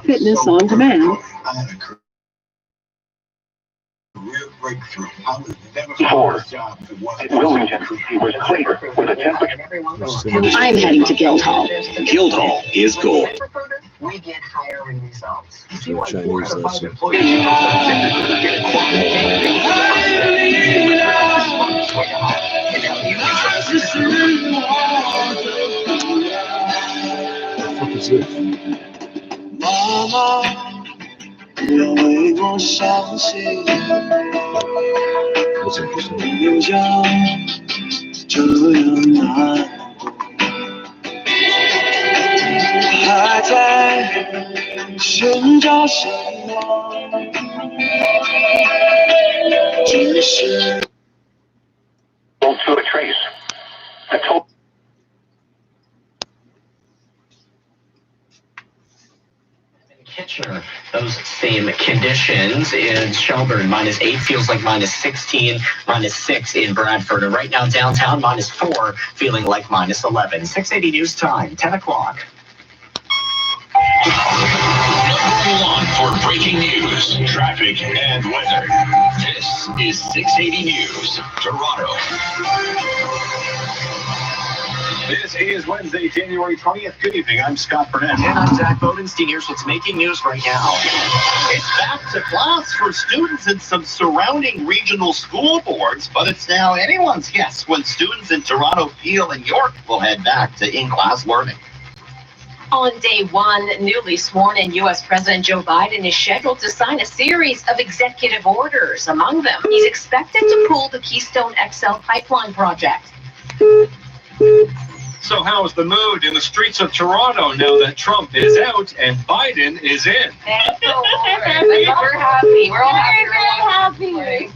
Fitness on demand. Breakthrough. Four. Wilmington was clear with a temperature. I'm heading to Guildhall. Guildhall is cool. We get hiring results. Chinese, that's it. What the fuck is this? Mama. 要为我伤心，又将这样难过，还在寻找什么？只是。Won't feel a trace. I told. Kitchener, those same conditions in Shelburne, -8 feels like -16, -6 in Bradford, and right now downtown -4 feeling like -11. 680 News Time, 10 o'clock. On for breaking news, traffic, and weather. This is 680 News, Toronto. This is Wednesday, January 20th. Good evening. I'm Scott Burnett. And I'm Zach Bodenstein. Here's what's making news right now. It's back to class for students in some surrounding regional school boards, but it's now anyone's guess when students in Toronto, Peel, and York will head back to in-class learning. On day one, newly sworn-in U.S. President Joe Biden is scheduled to sign a series of executive orders. Among them, he's expected to pull the Keystone XL pipeline project. So how's the mood in the streets of Toronto now that Trump is out and Biden is in? We're happy. We're all happy.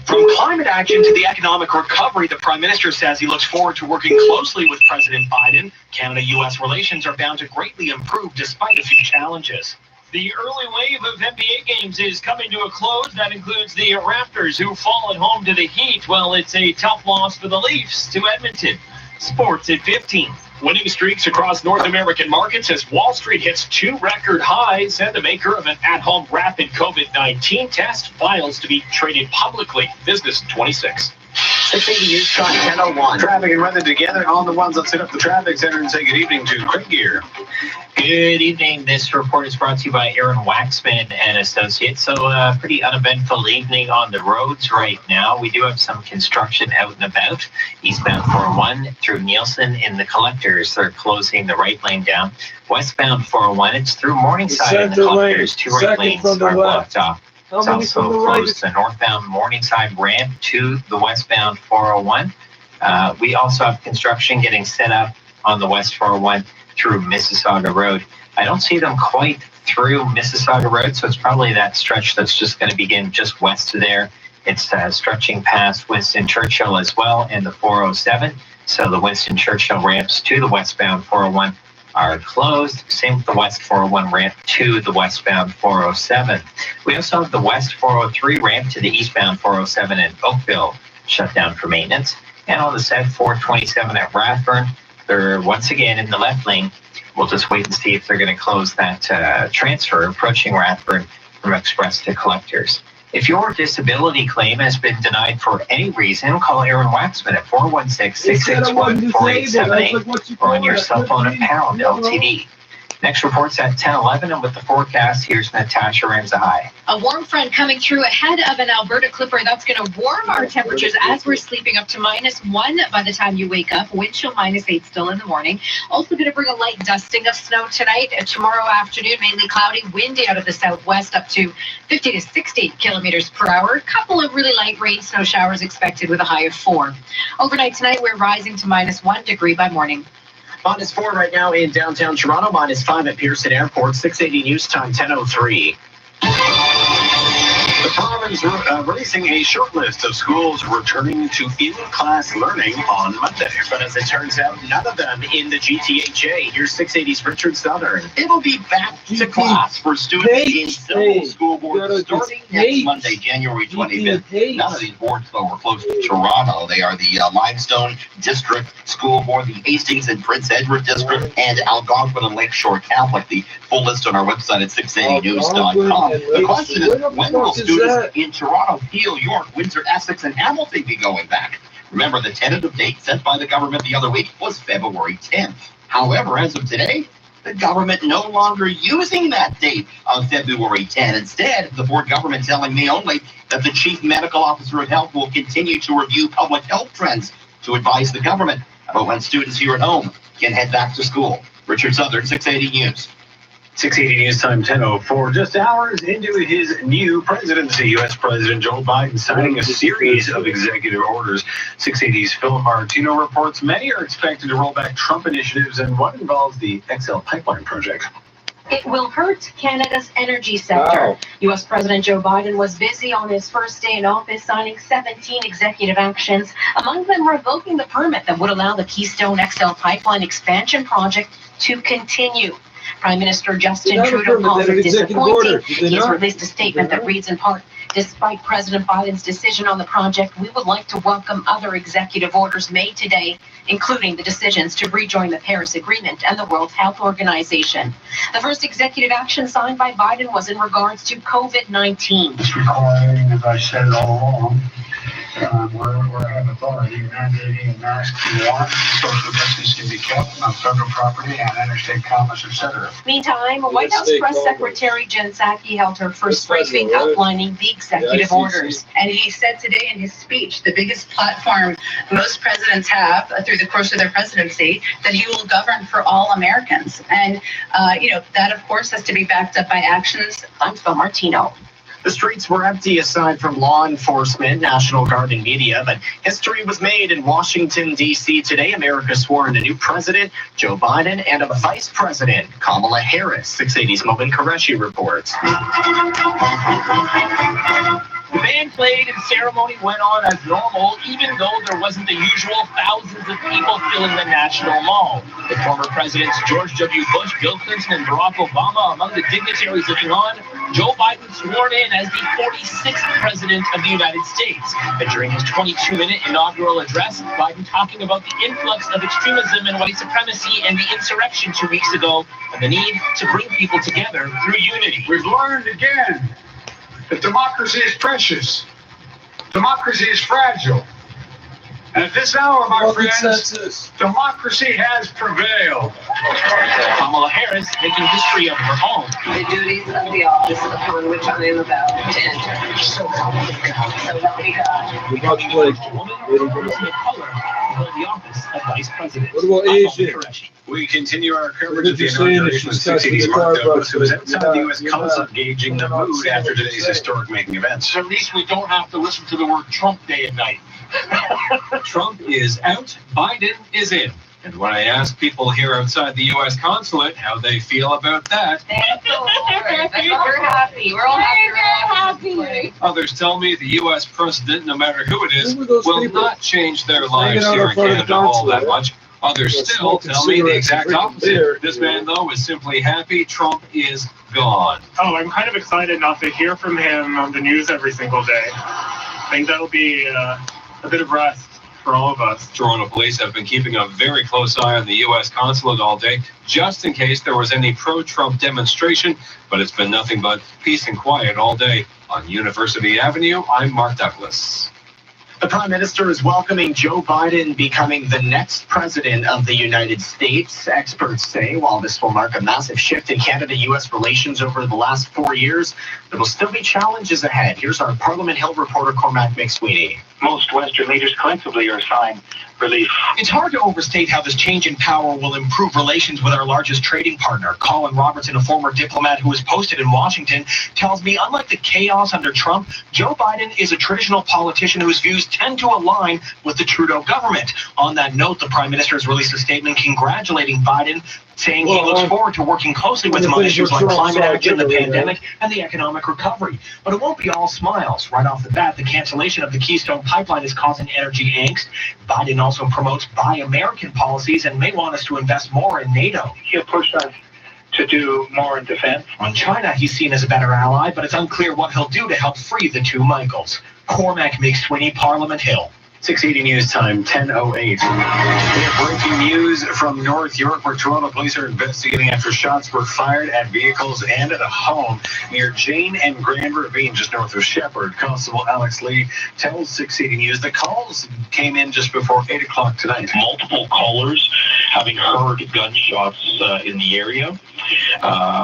From climate action to the economic recovery, the Prime Minister says he looks forward to working closely with President Biden. Canada-U.S. relations are bound to greatly improve despite a few challenges. The early wave of NBA games is coming to a close. That includes the Raptors, who fall at home to the Heat. Well, it's a tough loss for the Leafs to Edmonton. Sports at 15. Winning streaks across North American markets as Wall Street hits 2 record highs, and the maker of an at-home rapid COVID-19 test files to be traded publicly. Business 26. 680 News Talk 1001. Traffic and weather together on the ones that set up the traffic center, and say good evening to Craig Gear. Good evening. This report is brought to you by Aaron Waxman and Associates. So a pretty uneventful evening on the roads right now. We do have some construction out and about. Eastbound 401 through Nielsen in the collectors. They're closing the right lane down. Westbound 401, it's through Morningside in the collectors. 2 right lanes are blocked off. It's also closed the northbound Morningside ramp to the westbound 401. We also have construction getting set up on the west 401 through Mississauga Road. I don't see them quite through Mississauga Road, so it's probably that stretch that's just going to begin just west of there It's stretching past Winston Churchill as well and the 407. So the Winston Churchill ramps to the westbound 401 are closed. Same with the west 401 ramp to the westbound 407. We also have the west 403 ramp to the eastbound 407 in Oakville shut down for maintenance. And on the south 427 at Rathburn, they're once again in the left lane. We'll just wait and see if they're going to close that transfer approaching Rathburn from express to collectors. If your disability claim has been denied for any reason, call Aaron Waxman at 416-661-4878 or on your cell phone at pound LTD. Next report's at 10:11, and with the forecast, here's Natasha Ramzahai. A warm front coming through ahead of an Alberta clipper. That's going to warm our temperatures as we're sleeping up to -1 by the time you wake up. Wind chill -8 still in the morning. Also going to bring a light dusting of snow tonight. Tomorrow afternoon, mainly cloudy, windy out of the southwest up to 50 to 60 kilometers per hour. A couple of really light rain snow showers expected with a high of 4. Overnight tonight, we're rising to -1 degree by morning. -4 right now in downtown Toronto, -5 at Pearson Airport, 680 news time, 10:03. The province releasing a short list of schools returning to in-class learning on Monday. But as it turns out, none of them in the GTHA. Here's 680's Richard Southern. It'll be back to class for students in several school boards starting next Monday, January 25th. None of these boards, though, were close to Toronto. They are the Limestone District School Board, the Hastings and Prince Edward District, and Algonquin and Lakeshore Catholic. The full list on our website at 680news.com. The question is, when will students in Toronto, Peel, York, Windsor, Essex, and Hamilton be going back? Remember, the tentative date set by the government the other week was February 10th. However, as of today, the government no longer using that date of February 10. Instead, the board government telling me only that the chief medical officer of health will continue to review public health trends to advise the government about when students here at home can head back to school. Richard Southern, 680 News. 680 News time, 10:04. Just hours into his new presidency, U.S. President Joe Biden signing a series of executive orders. 680's Phil Martino reports many are expected to roll back Trump initiatives, and one involves the XL pipeline project. It will hurt Canada's energy sector. Wow. U.S. President Joe Biden was busy on his first day in office signing 17 executive actions, among them revoking the permit that would allow the Keystone XL pipeline expansion project to continue. Prime Minister Justin Trudeau calls it disappointing. He's released a statement that reads in part, despite President Biden's decision on the project, we would like to welcome other executive orders made today, including the decisions to rejoin the Paris Agreement and the World Health Organization. The first executive action signed by Biden was in regards to COVID-19. It's requiring, as I said all along, where I have authority, mandating masks be worn, social distancing be kept on federal property and interstate commerce, etc. Meantime, White House Press Secretary Jen Psaki held her first briefing outlining the executive orders. And he said today in his speech, the biggest platform most presidents have through the course of their presidency, that he will govern for all Americans. And, that, of course, has to be backed up by actions. I'm Phil Martino. The streets were empty aside from law enforcement, National Guard, and media, but history was made in Washington, D.C. today. America swore in a new president, Joe Biden, and a vice president, Kamala Harris. 680's Momin Qureshi reports. The band played and ceremony went on as normal, even though there wasn't the usual thousands of people filling the National Mall. The former presidents George W. Bush, Bill Clinton, and Barack Obama among the dignitaries looking on. Joe Biden sworn in as the 46th president of the United States. And during his 22-minute inaugural address, Biden talking about the influx of extremism and white supremacy and the insurrection 2 weeks ago, and the need to bring people together through unity. We've learned again that democracy is precious. Democracy is fragile. And at this hour, my friends, democracy has prevailed. Kamala Harris making history of her own. The duties of the office upon which I am about to enter. So help me God. So help me God. The office of Vice President. What about Asia? We continue our coverage of the inauguration of 680's Mark Douglas, who is outside the U.S. Consul, gauging the mood after today's historic making events. At least we don't have to listen to the word Trump day and night. Trump is out, Biden is in. And when I ask people here outside the U.S. consulate how they feel about that, We're happy. We're all happy. others tell me the U.S. president, no matter who it is, will not change their lives here in Canada all that much. Others still tell me the exact opposite. This man, though, is simply happy Trump is gone. Oh, I'm kind of excited not to hear from him on the news every single day. I think that'll be a bit of rest for all of us. Toronto police have been keeping a very close eye on the U.S. consulate all day, just in case there was any pro-Trump demonstration, but it's been nothing but peace and quiet all day. On University Avenue, I'm Mark Douglas. The Prime Minister is welcoming Joe Biden becoming the next president of the United States. Experts say while this will mark a massive shift in Canada-U.S. relations over the last 4 years, there will still be challenges ahead. Here's our Parliament Hill reporter Cormac McSweeney. Most Western leaders collectively are assigned relief. It's hard to overstate how this change in power will improve relations with our largest trading partner. Colin Robertson, a former diplomat who was posted in Washington, tells me unlike the chaos under Trump, Joe Biden is a traditional politician whose views tend to align with the Trudeau government. On that note, the Prime Minister has released a statement congratulating Biden, saying he looks forward to working closely with him on issues like climate action, the pandemic, and the economic recovery. But it won't be all smiles. Right off the bat, the cancellation of the Keystone Pipeline is causing energy angst. Biden also promotes Buy American policies and may want us to invest more in NATO. He'll push us to do more in defense. On China, he's seen as a better ally, but it's unclear what he'll do to help free the two Michaels. Cormac McSweeney, Parliament Hill. 680 News Time, 10:08. We have breaking news from North York, where Toronto police are investigating after shots were fired at vehicles and at a home near Jane and Grand Ravine, just north of Shepherd. Constable Alex Lee tells 680 News the calls came in just before 8 o'clock tonight. Multiple callers having heard gunshots in the area.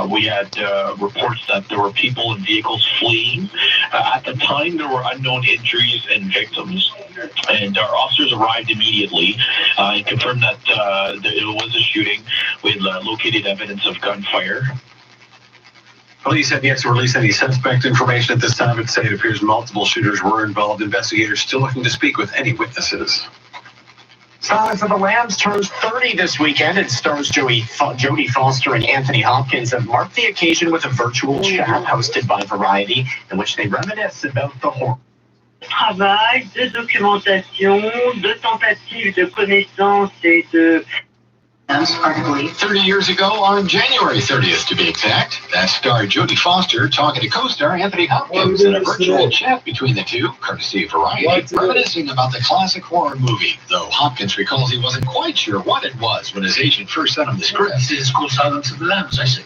We had reports that there were people and vehicles fleeing. At the time, there were unknown injuries and victims. And our officers arrived immediately and confirmed that it was a shooting. We had located evidence of gunfire. Police have yet to release any suspect information at this time, but say it appears multiple shooters were involved. Investigators still looking to speak with any witnesses. Silence of the Lambs turns 30 this weekend. It stars Jodie Foster and Anthony Hopkins have marked the occasion with a virtual chat hosted by Variety in which they reminisce about the horror. Travail, de documentation, de tentatives de connaissance et de... 30 years ago on January 30th, to be exact. That star Jodie Foster talking to co-star Anthony Hopkins in a virtual chat between the two, courtesy of Variety, reminiscing about the classic horror movie, though Hopkins recalls he wasn't quite sure what it was when his agent first sent him the script. It's called Silence of the Lambs. I said,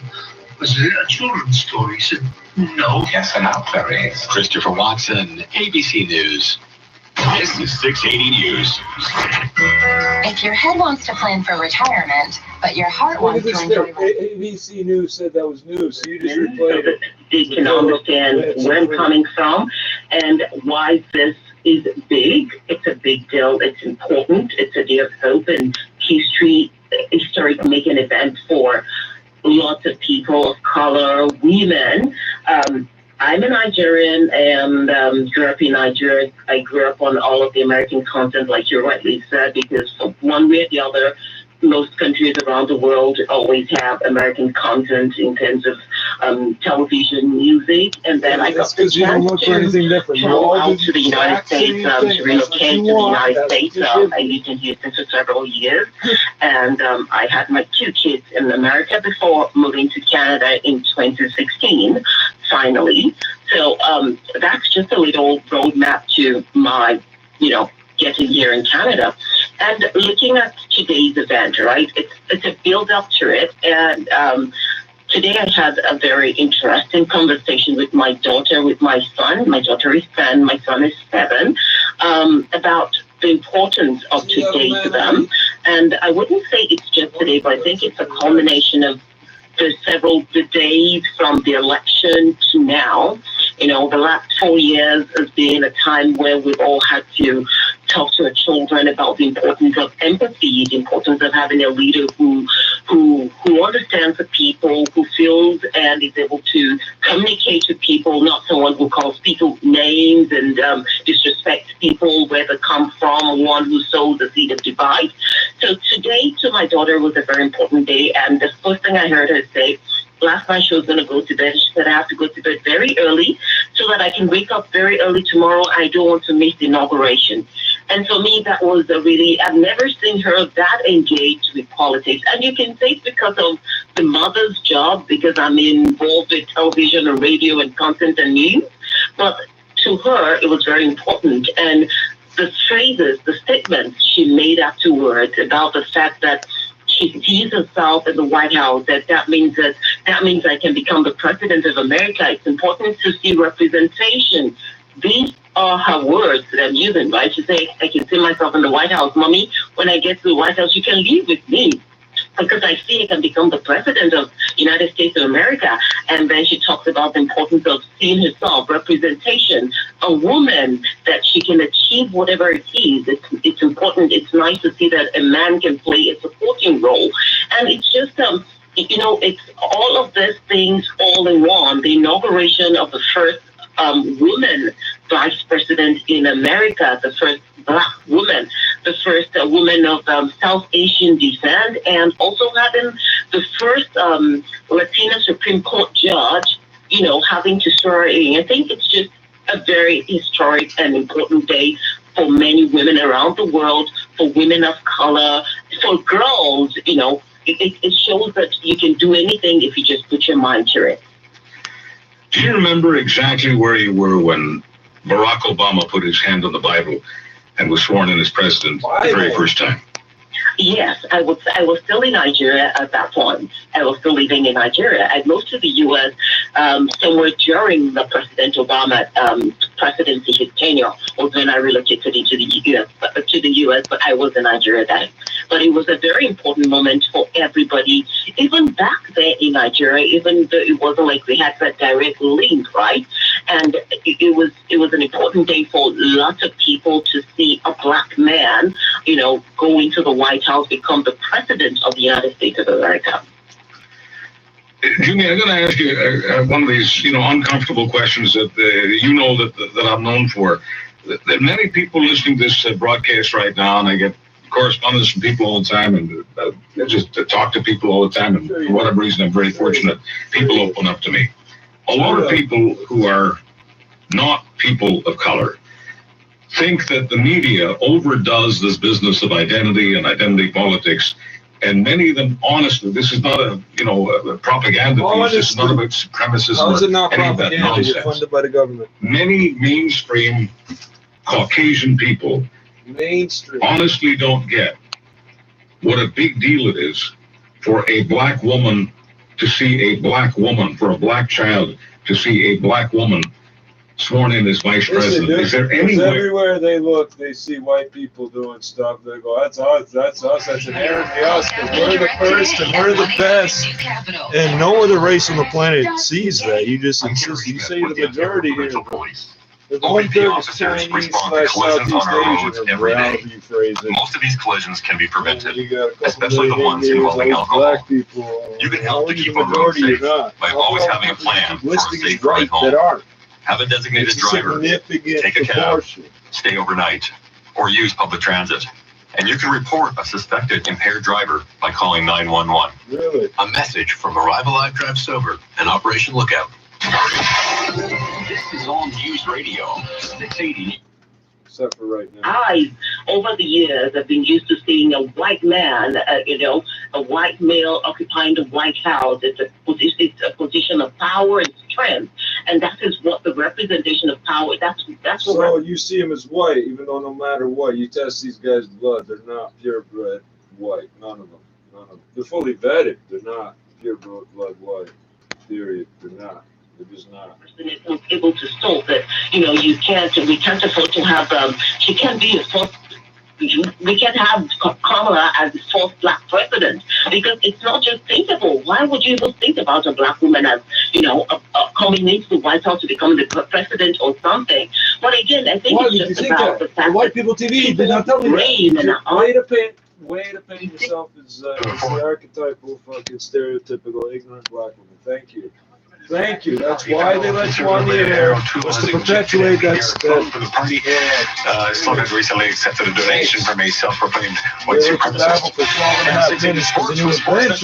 was it a children's story? He said, no. Yes, and now there is. Christopher Watson, ABC News. This is 680 News. If your head wants to plan for retirement, but your heart wants to enjoy... ABC News said that was news, so you just replayed it. They can understand where I'm coming from and why this is big. It's a big deal. It's important. It's a day of hope and historic making event for lots of people of color, women. I'm a Nigerian and grew up in Nigeria. I grew up on all of the American content, like you rightly said, because one way or the other, most countries around the world always have American content in terms of television, music, and then I got the chance to travel out to the United States, to relocate to the United States. I lived in Houston for several years, and I had my 2 kids in America before moving to Canada in 2016, finally. So that's just a little roadmap to my, getting here in Canada. And looking at today's event, right, it's a build up to it. And today I had a very interesting conversation with my daughter, with my son. My daughter is 10, my son is 7, about the importance of today to them. And I wouldn't say it's just today, but I think it's a culmination of the days from the election to now. The last 4 years has been a time where we've all had to talk to her children about the importance of empathy, the importance of having a leader who understands the people, who feels and is able to communicate with people, not someone who calls people names and disrespects people where they come from, one who sows the seed of divide. So today to my daughter was a very important day, and the first thing I heard her say, last night she was going to go to bed. She said, I have to go to bed very early so that I can wake up very early tomorrow. I don't want to miss the inauguration. And for me, that was I've never seen her that engaged with politics. And you can say it's because of the mother's job, because I'm involved with television and radio and content and news. But to her, it was very important. And the phrases, the statements she made afterwards about the fact that she sees herself in the White House, that means I can become the president of America. It's important to see representation. These are her words that I'm using, right? She said, I can see myself in the White House. Mommy, when I get to the White House, you can live with me because I see I can become the president of the United States of America. And then she talks about the importance of seeing herself, representation, a woman, that she can achieve whatever it is. It's important. It's nice to see that a man can play a supporting role. And it's just, it's all of these things all in one. The inauguration of the first woman vice president in America, the first Black woman, the first woman of South Asian descent, and also having the first Latina Supreme Court judge, having to swear in. I think it's just a very historic and important day for many women around the world, for women of color, for girls. It shows that you can do anything if you just put your mind to it. Do you remember exactly where you were when Barack Obama put his hand on the Bible and was sworn in as president the very first time? Yes, I was still in Nigeria at that point. I was still living in Nigeria. I moved to the U.S. Somewhere during the President Obama presidency, his tenure, was when I relocated into the U.S., but I was in Nigeria then. But it was a very important moment for everybody, even back there in Nigeria, even though it wasn't like we had that direct link, right? And it was an important day for lots of people to see a Black man, go into the White House, become the president of the United States of America. Jimmy, I'm going to ask you one of these, uncomfortable questions that that I'm known for. That many people listening to this broadcast right now, and I get correspondence from people all the time, and just to talk to people all the time, and for whatever reason, I'm very fortunate. People open up to me. A lot of people who are not people of color think that the media overdoes this business of identity and identity politics, and many of them, honestly, this is not a propaganda piece. This is not about supremacism. How is it not any of that propaganda? nonsense. You're funded by the government. Many mainstream Caucasian people honestly don't get what a big deal it is for a Black woman to see a Black woman, for a Black child to see a Black woman sworn in as vice president. Is there anywhere? Everywhere they look, they see white people doing stuff. They go, that's us, that's inherently us, because we're the first and we're the best. And no other race on the planet sees that. You just insist, you say the majority here. The 1/3 is Chinese/Southeast Asian, or however you phrase it. Most of these collisions can be prevented, especially the ones involving alcohol. You can help to keep a road safe by always having a plan for a safe ride home. Have a designated driver, take a cab, stay overnight, or use public transit. And you can report a suspected impaired driver by calling 911. Really? A message from Arrive Alive Drive Sober and Operation Lookout. This is All News Radio, 680. Except for right now. Over the years, I've been used to seeing a white man, a white male occupying the White House. It's a position of power and strength, and that is what the representation of power. That's what. So you see him as white, even though no matter what you test these guys' blood, they're not purebred white. None of them. They're fully vetted. They're not purebred white. Period. They're not. They're just not. Was able to solve that. We can't afford to have. She can't be a first we can have Kamala as the fourth black president, because it's not just thinkable. Why would you even think about a black woman as, coming into the White House to become the president or something? But again, I think it's just about the fact White People TV did not tell me that. Way to paint yourself as the archetypal, fucking stereotypical ignorant black woman. Thank you. Thank you. That's why they let you on the air, was to perpetuate that. For the party, Slogan recently accepted a donation from a self-proclaimed white supremacist. For 12.5 minutes because they knew it was Brent.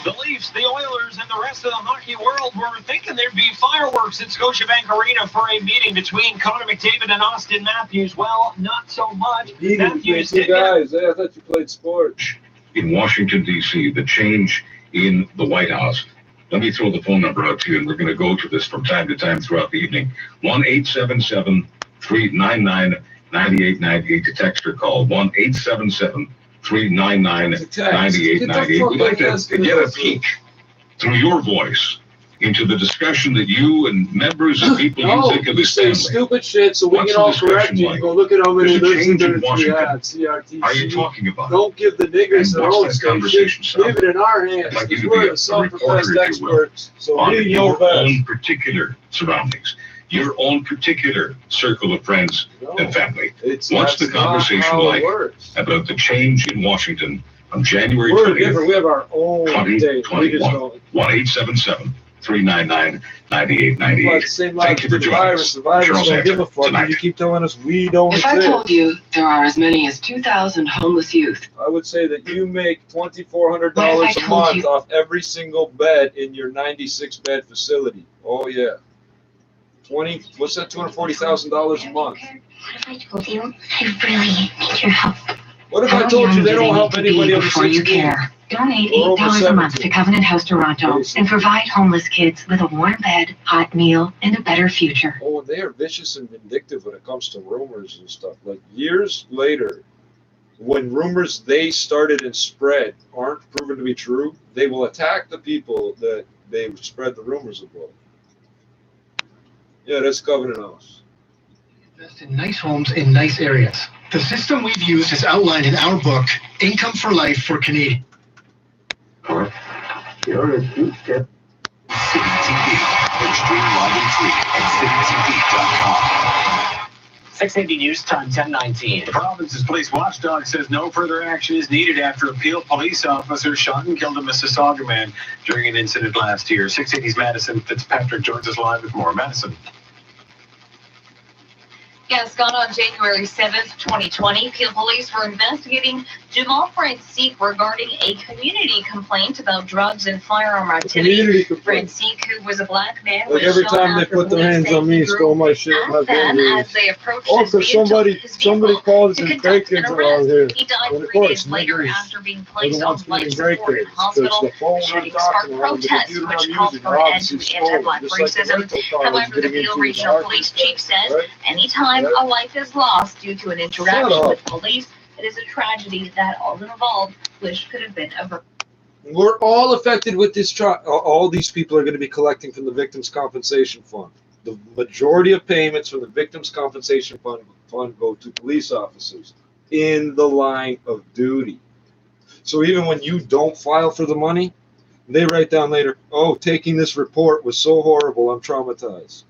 The Leafs, the Oilers, and the rest of the hockey world were thinking there'd be fireworks at Scotiabank Arena for a meeting between Connor McDavid and Austin Matthews. Well, not so much. Matthews did guys. I thought you played sports. In Washington, D.C., the change in the White House. Let me throw the phone number out to you, and we're going to go to this from time to time throughout the evening. 1-877-399-9898 to text or call. 1-877-399-9898. We'd like to get a peek through your voice into the discussion that you and members and people you think of this family. Stupid shit, so we can all correct you. Go look at how many listeners we had. CRTC. Are you talking about? Don't give the niggers their own conversation. Leave it in our hands. Like you to we're be the self-professed experts. So on we know your best. own particular surroundings, your own particular circle of friends and family. What's the conversation like about the change in Washington on January 20th, we have our own 2021? 1-877-399-9898. Thank you for joining us. Charles Hampton, tonight. You keep telling us we don't exist. If I told you there are as many as 2,000 homeless youth, I would say that you make $2,400 a month off every single bed in your 96-bed facility. Oh yeah. What's that? $240,000 a month. What if I told you I really need your help? What if I told you they don't help anybody on the before you care? Donate $8 a month to Covenant House Toronto and provide homeless kids with a warm bed, hot meal, and a better future. Oh, they are vicious and vindictive when it comes to rumors and stuff. Like years later, when rumors they started and spread aren't proven to be true, they will attack the people that they spread the rumors about. Yeah, that's Covenant House. Invest in nice homes in nice areas. The system we've used is outlined in our book, Income for Life for Canadians. You're a deep tip. City TV. Stream live and free at citytv.com. 680 News Time, 10:19. The province's police watchdog says no further action is needed after a Peel police officer shot and killed a Mississauga man during an incident last year. 680's Madison Fitzpatrick joins us live with more. Madison. Yes, gone on January 7th, 2020, Peel police were investigating Jamal Francique regarding a community complaint about drugs and firearm activity. Francique, who was a black man, was every shot time they after put their hands on me, stole my shit. as they approached also, his vehicle, somebody called and break-ins around here. He died 3 days later after being placed on life support in hospital. The shooting sparked protests, which called for an end to anti-black racism. However, the Peel Regional Police Chief says anytime a life is lost due to an interaction with police, it is a tragedy that all involved wish could have been averted. We're all affected with this trial. All these people are going to be collecting from the Victims' Compensation Fund. The majority of payments from the Victims' Compensation Fund go to police officers in the line of duty. So even when you don't file for the money, they write down later, oh, taking this report was so horrible, I'm traumatized.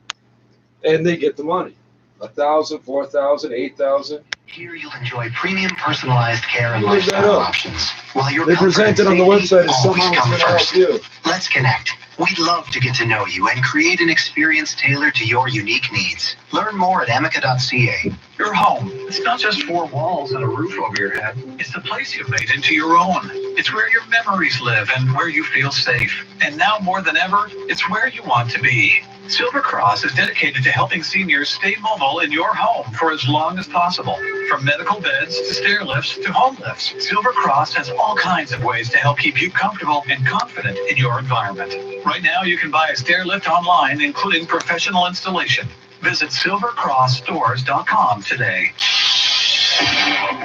And they get the money. 1,000, 4,000, 8,000. Here you'll enjoy premium personalized care and lifestyle options. While your they present it on the website as somehow come first. You. Let's connect. We'd love to get to know you and create an experience tailored to your unique needs. Learn more at amica.ca. Your home, it's not just 4 walls and a roof over your head. It's the place you've made into your own. It's where your memories live and where you feel safe. And now more than ever, it's where you want to be. Silver Cross is dedicated to helping seniors stay mobile in your home for as long as possible. From medical beds to stair lifts to home lifts, Silver Cross has all kinds of ways to help keep you comfortable and confident in your environment. Right now, you can buy a stair lift online, including professional installation. Visit silvercrossstores.com today.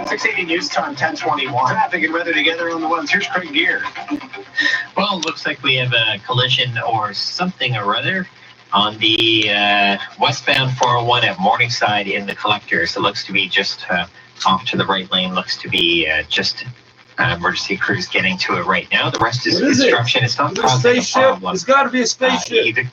680 News Time, 10:21. Traffic and weather together on the ones. Here's Craig Gear. Well, Well, looks like we have a collision or something or other on the westbound 401 at Morningside in the collectors. It looks to be just off to the right lane. Looks to be just emergency crews getting to it right now. The rest is construction. It's not causing a problem. It's got to be a spaceship.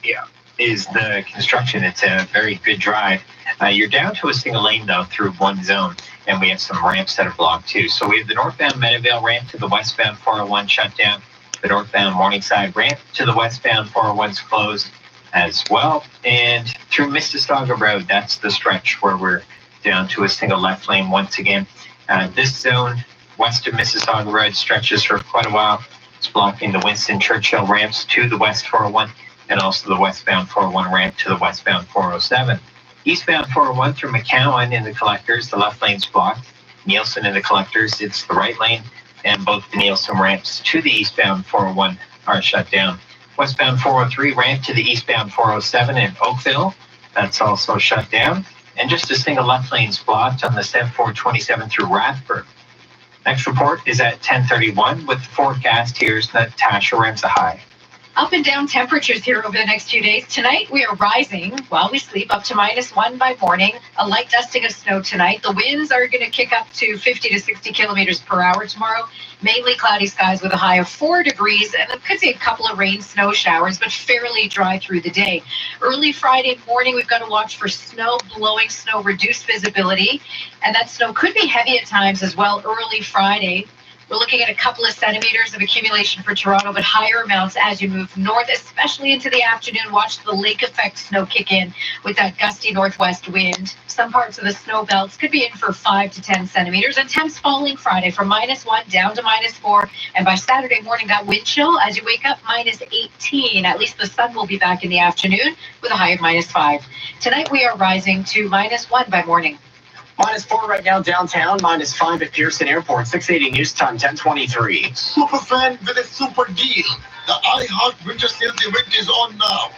Is the construction. It's a very good drive. You're down to a single lane, though, through one zone, and we have some ramps that are blocked, too. So we have the northbound Meadowvale ramp to the westbound 401 shut down. The northbound Morningside ramp to the westbound 401's closed as well. And through Mississauga Road, that's the stretch where we're down to a single left lane once again. This zone west of Mississauga Road stretches for quite a while. It's blocking the Winston Churchill ramps to the west 401 and also the westbound 401 ramp to the westbound 407. Eastbound 401 through McCowan in the collectors, the left lane's blocked. Nielsen in the collectors, it's the right lane, and both the Nielsen ramps to the eastbound 401 are shut down. Westbound 403 ramp to the eastbound 407 in Oakville, that's also shut down. And just a single left lane's blocked on the SEV 427 through Rathburn. Next report is at 10:31 with the forecast. Here's Natasha Renza. Up and down temperatures here over the next few days. Tonight, we are rising while we sleep up to -1 by morning. A light dusting of snow tonight. The winds are going to kick up to 50 to 60 kilometers per hour tomorrow. Mainly cloudy skies with a high of 4 degrees, and it could see a couple of rain snow showers, but fairly dry through the day. Early Friday morning, we've got to watch for snow, blowing snow, reduced visibility, and that snow could be heavy at times as well early Friday. We're looking at a couple of centimeters of accumulation for Toronto, but higher amounts as you move north, especially into the afternoon. Watch the lake effect snow kick in with that gusty northwest wind. Some parts of the snow belts could be in for 5 to 10 centimeters, and temps falling Friday from -1 down to -4. And by Saturday morning, that wind chill as you wake up -18. At least the sun will be back in the afternoon with a high of -5. Tonight we are rising to -1 by morning. -4 right now downtown, -5 at Pearson Airport. 680 news time, 10:23. Superfan with a super deal. The iHeart Winter Sales event is on now.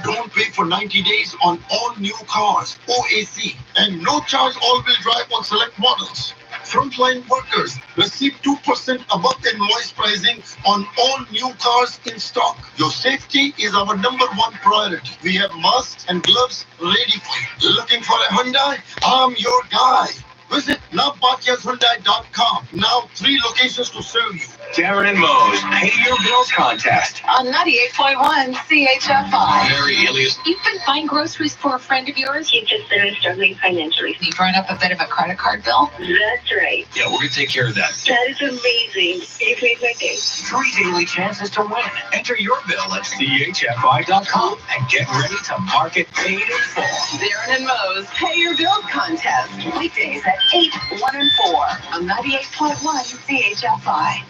Don't pay for 90 days on all new cars, OAC, and no charge all-wheel drive on select models. Frontline workers receive 2% above invoice pricing on all new cars in stock. Your safety is our #1 priority. We have masks and gloves ready for you. Looking for a Hyundai? I'm your guy. Visit navbhatyashyundai.com. Now 3 locations to serve you. Darren and Moe's Pay Your Bills contest. On 98.1 CHFI. Mary Elias. You've been buying groceries for a friend of yours? He just started struggling financially. You've run up a bit of a credit card bill? That's right. Yeah, we're going to take care of that. That is amazing. You've made my day. 3 daily chances to win. Enter your bill at chfi.com and get ready to mark it paid in full. Darren and Moe's Pay Your Bills contest. Weekdays at 8, 1 and 4 on 98.1 CHFI.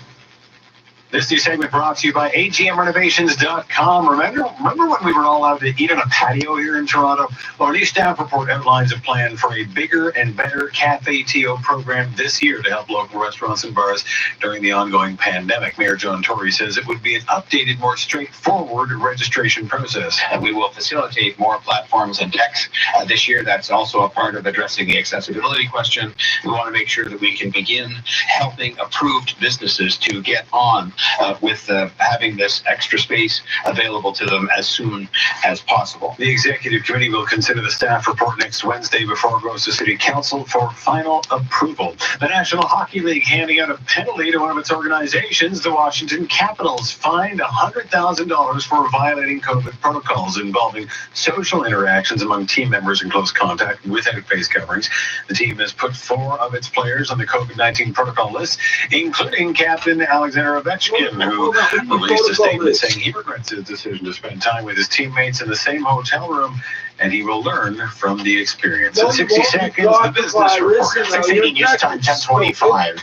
This new segment brought to you by AGMRenovations.com. Remember when we were all allowed to eat on a patio here in Toronto? Well, our new staff report outlines a plan for a bigger and better KPT program this year to help local restaurants and bars during the ongoing pandemic. Mayor John Tory says it would be an updated, more straightforward registration process. And we will facilitate more platforms and techs this year. That's also a part of addressing the accessibility question. We want to make sure that we can begin helping approved businesses to get on with having this extra space available to them as soon as possible. The executive committee will consider the staff report next Wednesday before it goes to City Council for final approval. The National Hockey League handing out a penalty to one of its organizations. The Washington Capitals fined $100,000 for violating COVID protocols involving social interactions among team members in close contact without face coverings. The team has put 4 of its players on the COVID-19 protocol list, including Captain Alexander Ovechkin, who released a statement saying he regrets his decision to spend time with his teammates in the same hotel room, and he will learn from the experience. In 60 seconds, the business report. 680 news time, 10:25.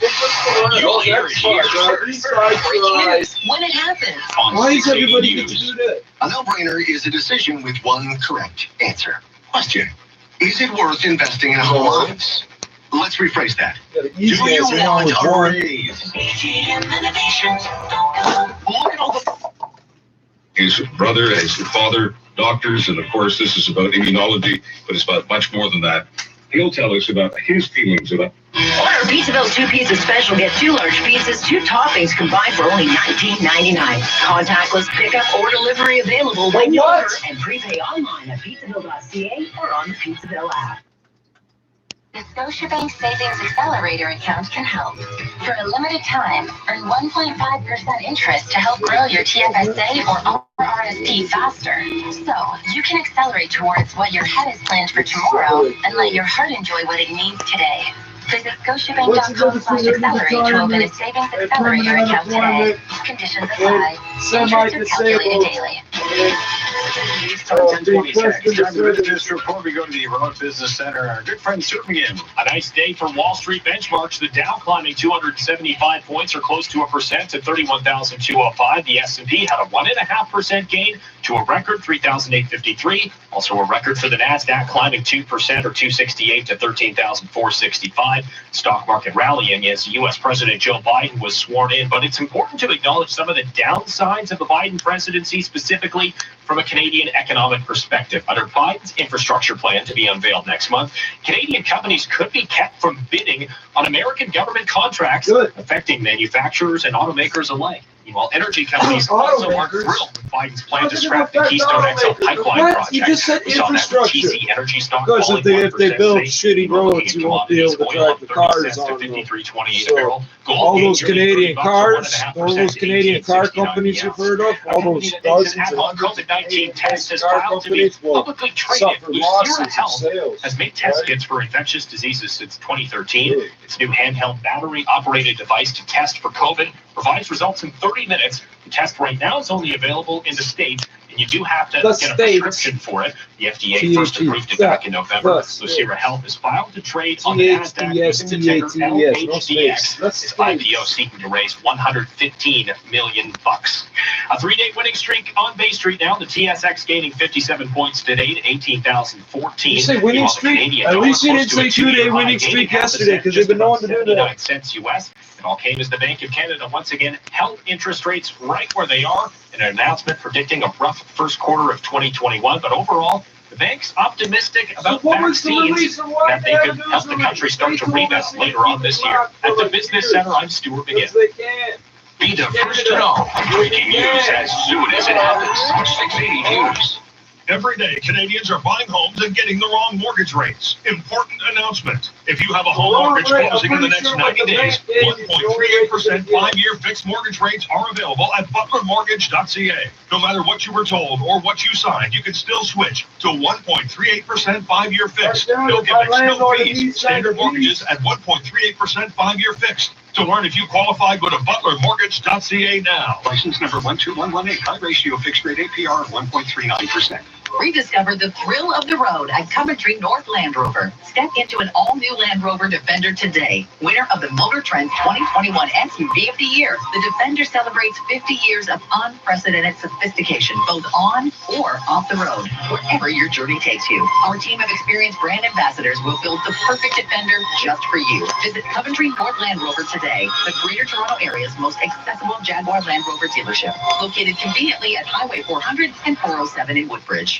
You'll hear it here. Breaking news when it happens. Why is everybody going to do that? A no-brainer is a decision with one correct answer. Question: is it worth investing in a home office? Let's rephrase that. Do you want a raise? His brother, his father, doctors, and of course this is about immunology, but it's about much more than that. He'll tell us about his feelings about. Order Pizzaville's 2-pizza special. Get 2 large pizzas, 2 toppings combined for only $19.99. Contactless pickup or delivery available when you order, and prepay online at pizzaville.ca or on the Pizzaville app. The Scotiabank Savings Accelerator account can help. For a limited time, earn 1.5% interest to help grow your TFSA or RRSP faster. So you can accelerate towards what your head has planned for tomorrow and let your heart enjoy what it needs today. Visit Scotiabank.com/accelerate to open a savings accelerator account today. Conditions apply. Interest are calculated daily. Time to read this report. We go to the remote business center. Our good friend Sue again. A nice day for Wall Street benchmarks. The Dow climbing 275 points, or close to 1%, to 31,205. The S&P had a 1.5% gain to a record 3,853. Also a record for the Nasdaq, climbing 2%, or 268, to 13,465. Stock market rallying as U.S. President Joe Biden was sworn in. But it's important to acknowledge some of the downsides of the Biden presidency, specifically from a Canadian economic perspective. Under Biden's infrastructure plan to be unveiled next month, Canadian companies could be kept from bidding on American government contracts, affecting manufacturers and automakers alike. Meanwhile, energy companies also aren't thrilled with Biden's plan to scrap the Keystone XL pipeline project. You just said we saw that with infrastructure. TC Energy stock Because falling if they 1% build today. shitty roads, you won't be able to drive the cars on them. So all those Canadian cars, all those Canadian car companies you've heard of, all those dozens and hundreds of COVID-19 tests has car filed to be companies will publicly traded. suffer losses Lucira in Health sales. has made test kits for infectious diseases since 2013. Its new handheld battery-operated device to test for COVID provides results in 30 minutes. The test right now is only available in the States, and you do have to get a prescription for it. The FDA first approved it back in November. Lucira Health is filed to trade on the Nasdaq using the ticker LHDX. Its IPO seeking to raise $115 million. A 3-day winning streak on Bay Street now. The TSX gaining 57 points today to 18,014. You say winning streak? At least you didn't say 2-day winning streak yesterday, because they've been known to do that. Cents US. It all came as the Bank of Canada once again held interest rates right where they are in an announcement predicting a rough first quarter of 2021. But overall, the bank's optimistic about vaccines, that they could help the country start to rebound later on this year. At the Business Center, I'm Stuart McGinn. Be the first to know breaking news as soon as it happens. 680 News. Every day, Canadians are buying homes and getting the wrong mortgage rates. Important announcement. If you have a home mortgage closing in the next 90 days, 1.38% 5-year fixed mortgage rates are available at butlermortgage.ca. No matter what you were told or what you signed, you can still switch to 1.38% 5-year fixed. No gimmicks, no fees. Standard mortgages at 1.38% 5-year fixed. To learn if you qualify, go to butlermortgage.ca now. License number 12118. High ratio fixed rate APR of 1.39%. Rediscover the thrill of the road at Coventry North Land Rover. Step into an all-new Land Rover Defender today. Winner of the Motor Trend's 2021 SUV of the Year. The Defender celebrates 50 years of unprecedented sophistication, both on or off the road, wherever your journey takes you. Our team of experienced brand ambassadors will build the perfect Defender just for you. Visit Coventry North Land Rover today, the Greater Toronto Area's most accessible Jaguar Land Rover dealership. Located conveniently at Highway 400 and 407 in Woodbridge.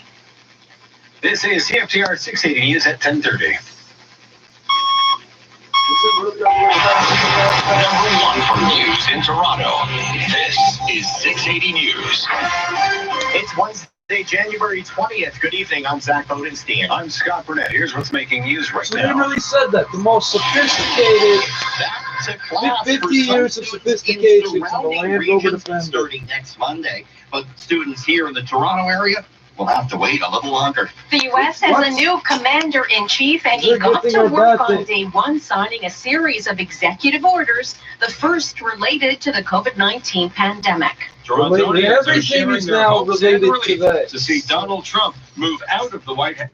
This is CFTR 680 News at 10:30. Number 1 for news in Toronto. This is 680 News. It's Wednesday, January 20th. Good evening. I'm Zach Odenstein. I'm Scott Burnett. Here's what's making news right So now. they really said that. The most sophisticated, Back to class 50 for years some of students in sophistication from the surrounding Land Rover regions Defender. starting next Monday. But students here in the Toronto area will have to wait a little longer. The U.S. has a new commander-in-chief, and he got to work on day one, signing a series of executive orders, the first related to the COVID-19 pandemic. Torontonians are Everything sharing is their now hopes and related to relief that. to see Donald Trump move out of the White House.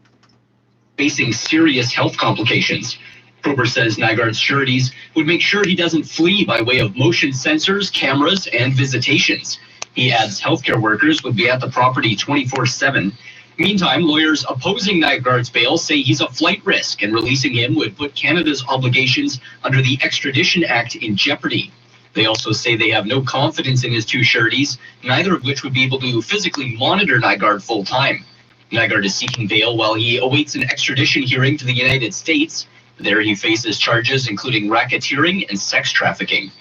Facing serious health complications. Prober says Nygaard's sureties would make sure he doesn't flee by way of motion sensors, cameras, and visitations. He adds healthcare workers would be at the property 24/7. Meantime, lawyers opposing Nygaard's bail say he's a flight risk, and releasing him would put Canada's obligations under the Extradition Act in jeopardy. They also say they have no confidence in his two sureties, neither of which would be able to physically monitor Nygaard full time. Nygaard is seeking bail while he awaits an extradition hearing to the United States. There he faces charges including racketeering and sex trafficking.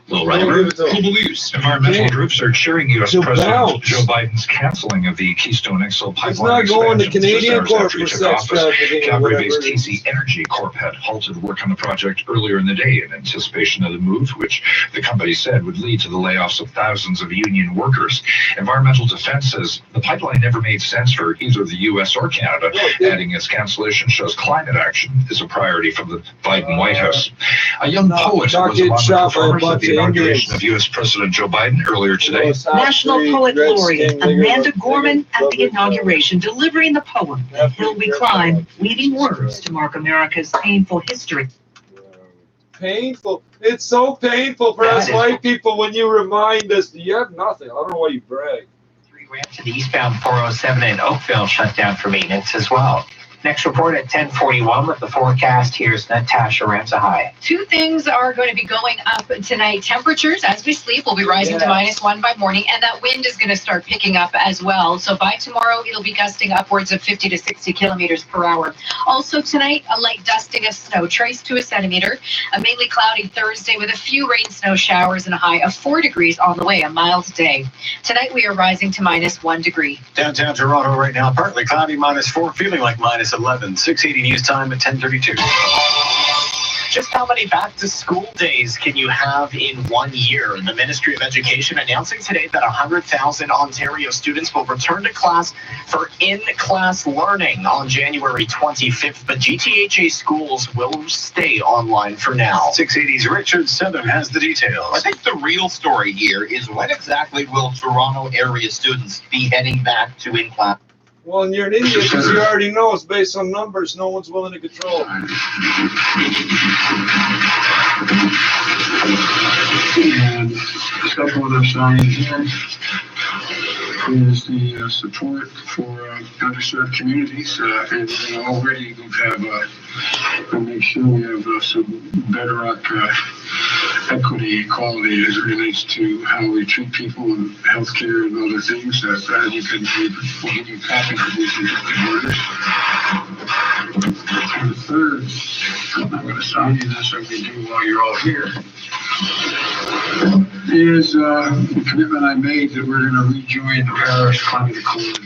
Will Reimer, Global News. Environmental groups are cheering U.S. President Joe Biden's canceling of the Keystone XL pipeline going to Canadian Corp after he took office. Calgary-based TC Energy Corp had halted work on the project earlier in the day in anticipation of the move, which the company said would lead to the layoffs of thousands of union workers. Environmental Defense says the pipeline never made sense for either the U.S. or Canada, adding its cancellation shows climate action is a priority for the Biden White House. A young poet was among the performers at the inauguration of U.S. President Joe Biden earlier today. National Poet Laureate Amanda Gorman at the inauguration, delivering the poem, The Hill We Climb, weaving words to mark America's painful history. Painful. It's so painful for us white people when you remind us that you have nothing. I don't know why you brag. 3 ramps to the eastbound 407 in Oakville shut down for maintenance as well. Next report at 10:41 with the forecast. Here's Natasha Ramsahai. 2 things are going to be going up tonight. Temperatures, as we sleep, will be rising to -1 by morning, and that wind is going to start picking up as well. So by tomorrow, it'll be gusting upwards of 50 to 60 kilometers per hour. Also tonight, a light dusting of snow, traced to a centimeter. A mainly cloudy Thursday with a few rain snow showers and a high of 4 degrees on the way, a mild day. Tonight, we are rising to -1 degree. Downtown Toronto right now, partly cloudy, -4, feeling like -11. 680 news time at 10:32. Just how many back-to-school days can you have in 1 year? The Ministry of Education announcing today that 100,000 Ontario students will return to class for in-class learning on January 25th, but GTHA schools will stay online for now. 680's Richard Southern has the details. I think the real story here is when exactly will Toronto area students be heading back to in-class? Well, and you're an idiot because you already know it's based on numbers no one's willing to control. And a couple of the signs here is the support for underserved communities, and already we have make sure we have some bedrock equity, equality as it relates to how we treat people in healthcare and other things that you can we'll give you copies of these orders. And the third, I'm going to sign you this like we do while you're all here, is the commitment I made that we're going to rejoin the Paris Climate Accord.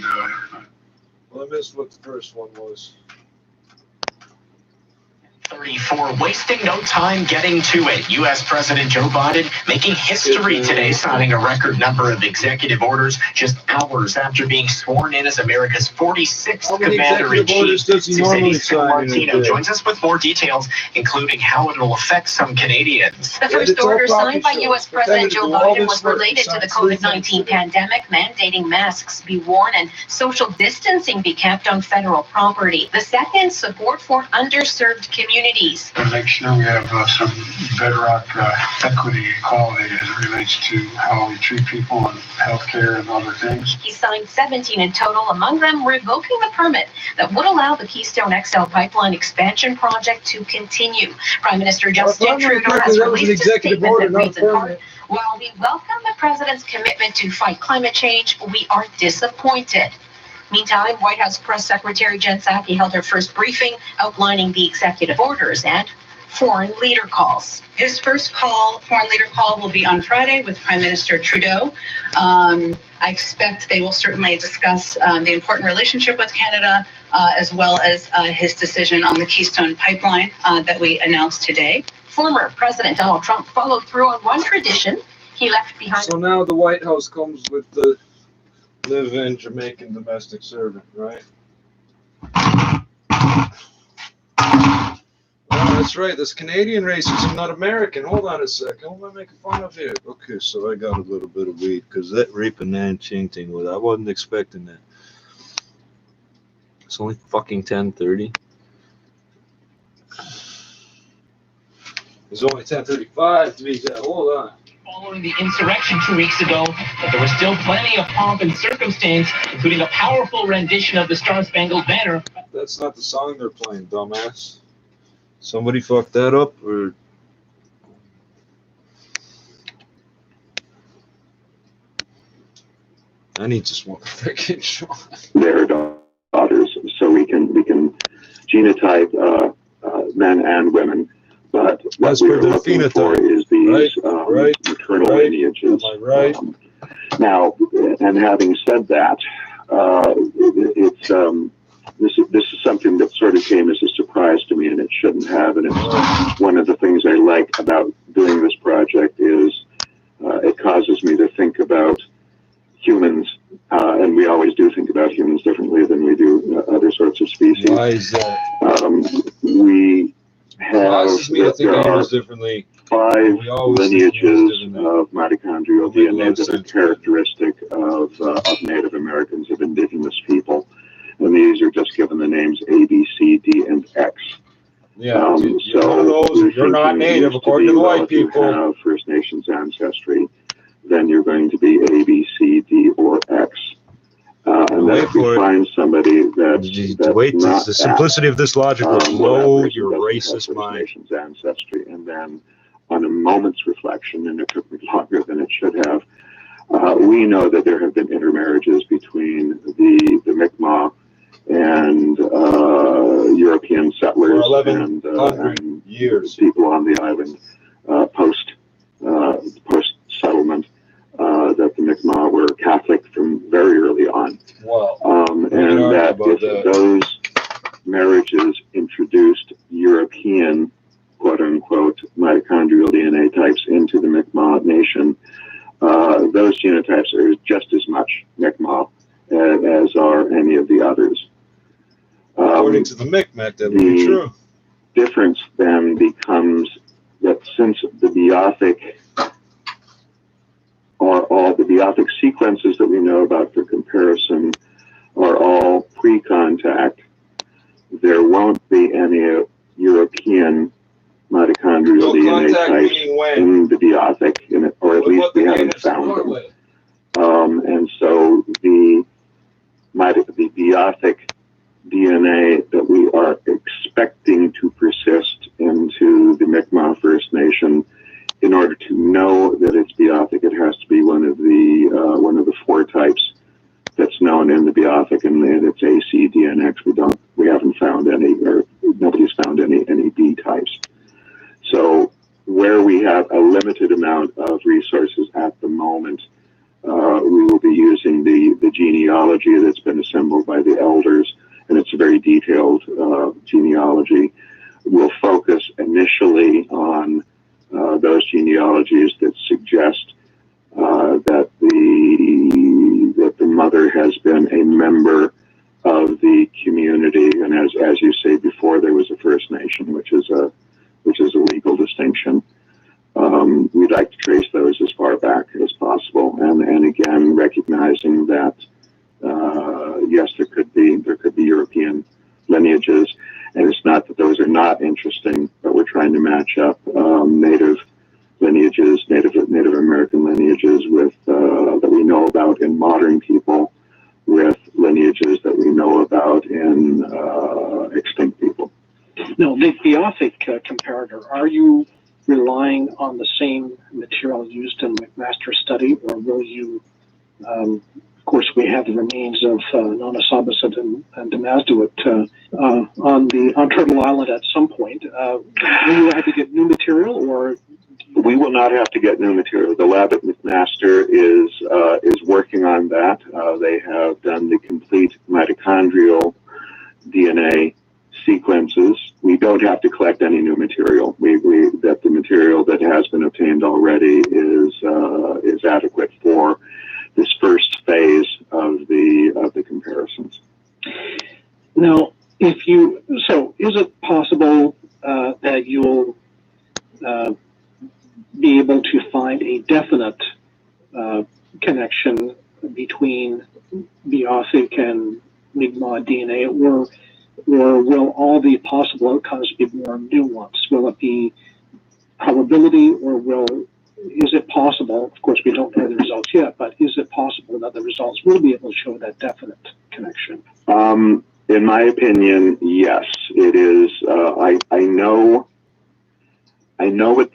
Well, I missed what the first one was. 34, wasting no time getting to it. U.S. President Joe Biden making history today, signing a record number of executive orders just hours after being sworn in as America's 46th Commander-in-Chief. 680's Martino joins us with more details, including how it will affect some Canadians. The first order signed by U.S. President Joe Biden was related to the COVID-19 pandemic, mandating masks be worn and social distancing be kept on federal property. The second, support for underserved communities. And make sure we have some bedrock equity, equality as it relates to how we treat people in healthcare and other things. He signed 17 in total, among them revoking the permit that would allow the Keystone XL pipeline expansion project to continue. Prime Minister Justin Trudeau has released a statement that reads in part, "While we welcome the president's commitment to fight climate change, we are disappointed." Meantime, White House Press Secretary Jen Psaki held her first briefing outlining the executive orders and foreign leader calls. His first foreign leader call will be on Friday with Prime Minister Trudeau. I expect they will certainly discuss the important relationship with Canada, as well as his decision on the Keystone pipeline that we announced today. Former President Donald Trump followed through on one tradition he left behind. So now the White House comes with the live-in Jamaican domestic servant, right? Oh, that's right. This Canadian racism, not American. Hold on a second. What am I making fun of here? Okay, so I got a little bit of weed because that rape and nanching thing was. I wasn't expecting that. It's only fucking 10:30. It's only 10:35 to be exact. Hold on. Following the insurrection 2 weeks ago, but there was still plenty of pomp and circumstance, including a powerful rendition of the Star-Spangled Banner. That's not the song they're playing, dumbass. Somebody fucked that up, or... I need to smoke a freaking shot. They're on genotype men and women. But what we're looking for is these maternal lineages. Now, and having said that, this is something that sort of came as a surprise to me, and it shouldn't have. And it's one of the things I like about doing this project is it causes me to think about humans, and we always do think about humans differently than we do other sorts of species. Why is that? We have there are 5 lineages of mitochondrial DNA that are characteristic of Native Americans, of indigenous people. And these are just given the names A, B, C, D, and X. Yeah, so you're not native according to the white people. If you have First Nations ancestry, then you're going to be A, B, C, D, or X. And then if you find somebody that's not the simplicity of this logic will blow your racist mind. Nations ancestry, and then on a moment's reflection, and it took me longer than it should have, we know that there have been intermarriages between the Mi'kmaq and European settlers and people on the island post settlement. That the Mi'kmaq were Catholic from very early on, and that if those marriages introduced European quote-unquote mitochondrial DNA types into the Mi'kmaq nation, those genotypes are just as much Mi'kmaq as are any of the others. According to the Mi'kmaq, that would be true. The difference then becomes that since the biotic sequences that we know about for comparison are all pre-contact, there won't be any European mitochondrial DNA types in the biotic, or at least we haven't found them. And so the biotic DNA that we are expecting to persist into the Mi'kmaq First Nation, in order to know that it's biotic, it has to be one of the 4 types that's known in the biotic, and it's A, C, D, and X. We haven't found any, or nobody's found any B types. So where we have a limited amount of resources at the moment, we will be using the genealogy that's been assembled by the elders, and it's a very detailed genealogy. We'll focus initially on those genealogies that suggest that the mother has been a member of the community, and as you say before, there was a First Nation, which is a legal distinction. We'd like to trace those as far back as possible, and again recognizing that yes, there could be European lineages, and it's not that those are not interesting, but we're trying to match up Native lineages, Native American lineages with that we know about in modern people, with lineages that we know about in extinct people. No, the biotic comparator, are you relying on the same material used in the McMaster study, or will you, of course, we have the remains of Nona Sabasit and Damazduit on Turtle Island at some point. Will you have to get new material, or? We will not have to get new material. The lab at McMaster is working on that. They have done the complete mitochondrial DNA sequences. We don't have to collect any new material. That the material that has been obtained already is adequate for this first phase of the comparisons. Now, is it possible that you'll be able to find a definite connection between biotic and Mi'kmaq DNA, or will all the possible outcomes be more nuanced? Will it be probability, or is it possible, of course we don't know the results yet, but is it possible that the results will be able to show that definite connection? In my opinion, yes, it is. I know what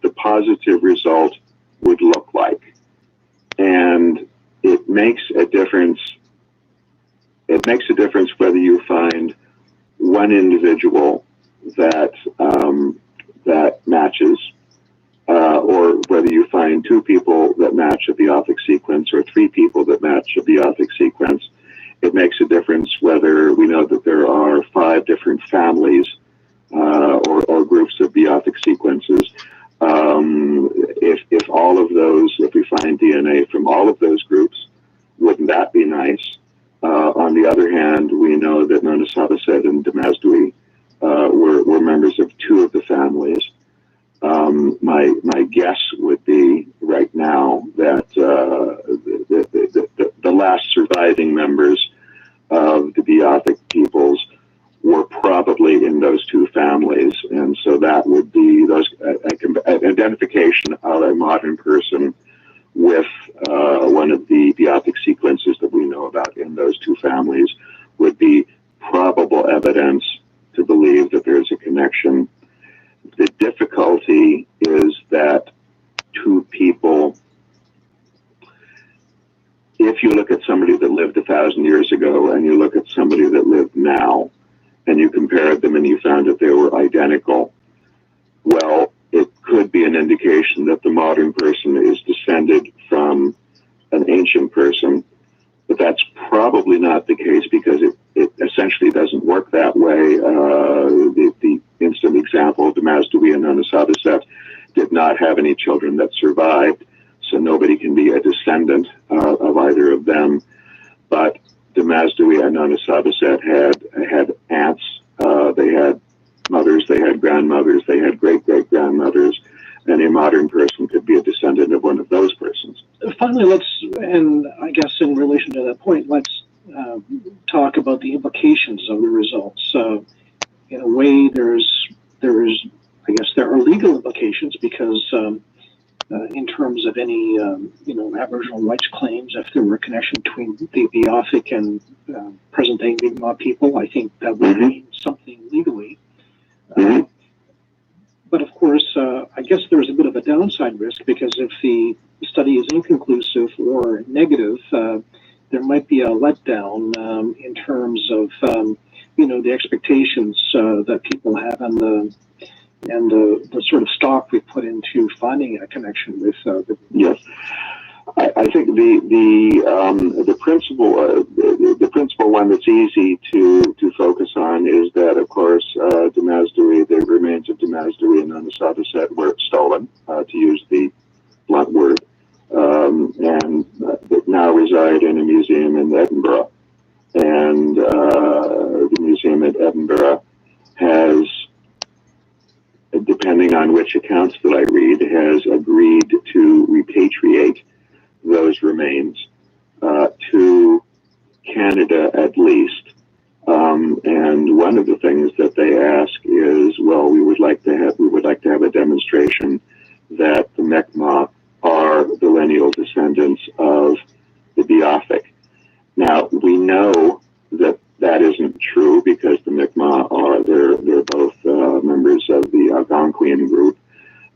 the positive result would look like, and it makes a difference. It makes a difference whether you find one individual that that matches, or whether you find two people that match a biopic sequence or three people that match a biopic sequence, it makes a difference whether we know that there are 5 different families or groups of biopic sequences. If all of those, if we find DNA from all of those groups, wouldn't that be nice? On the other hand, we know that Nona Sabaset and Damazdui were members of 2 of the families. My guess would be right now that the last surviving members of the biopic peoples were probably in those 2 families, and so that would be those identification of a modern person with one of the biopic sequences that we know about in those 2 families would be probable evidence to believe that there's a connection. The difficulty is that 2 people, if you look at somebody that lived 1,000 years ago and you look at somebody that lived now, and you compared them and you found that they were identical, well, it could be an indication that the modern person is descended from an ancient person, but that's probably not the case because it essentially doesn't work that way. The instant example, Damazdui and Nona Sabaset did not have any children that survived, so nobody can be a descendant of either of them. But Damazdui and Nona Sabaset had aunts, they had mothers, they had grandmothers, they had great-great-grandmothers, and a modern person could be a descendant of one of those persons. Finally, and I guess in relation to that point, let's talk about the implications of the results. In a way, I guess there are legal implications because in terms of any, Aboriginal rights claims, if there were a connection between the biopic and present-day Mi'kmaq people, I think that would mean something legally. But of course, I guess there's a bit of a downside risk because if the study is inconclusive or negative, there might be a letdown in terms of, the expectations that people have and the sort of stock we put into finding a connection with. Yes, I think the principal one that's easy to focus on is that, of course, Damazdui, the remains of Damazdui and Nona Sabaset were stolen, to use the blunt word, and now reside in a museum in Edinburgh. And the museum at Edinburgh has, depending on which accounts that I read, has agreed to repatriate those remains to Canada at least. And one of the things that they ask is, well, we would like to have a demonstration that the Mi'kmaq are the lineal descendants of the Beothuk. Now, we know that that isn't true because the Mi'kmaq they're both members of the Algonquian group.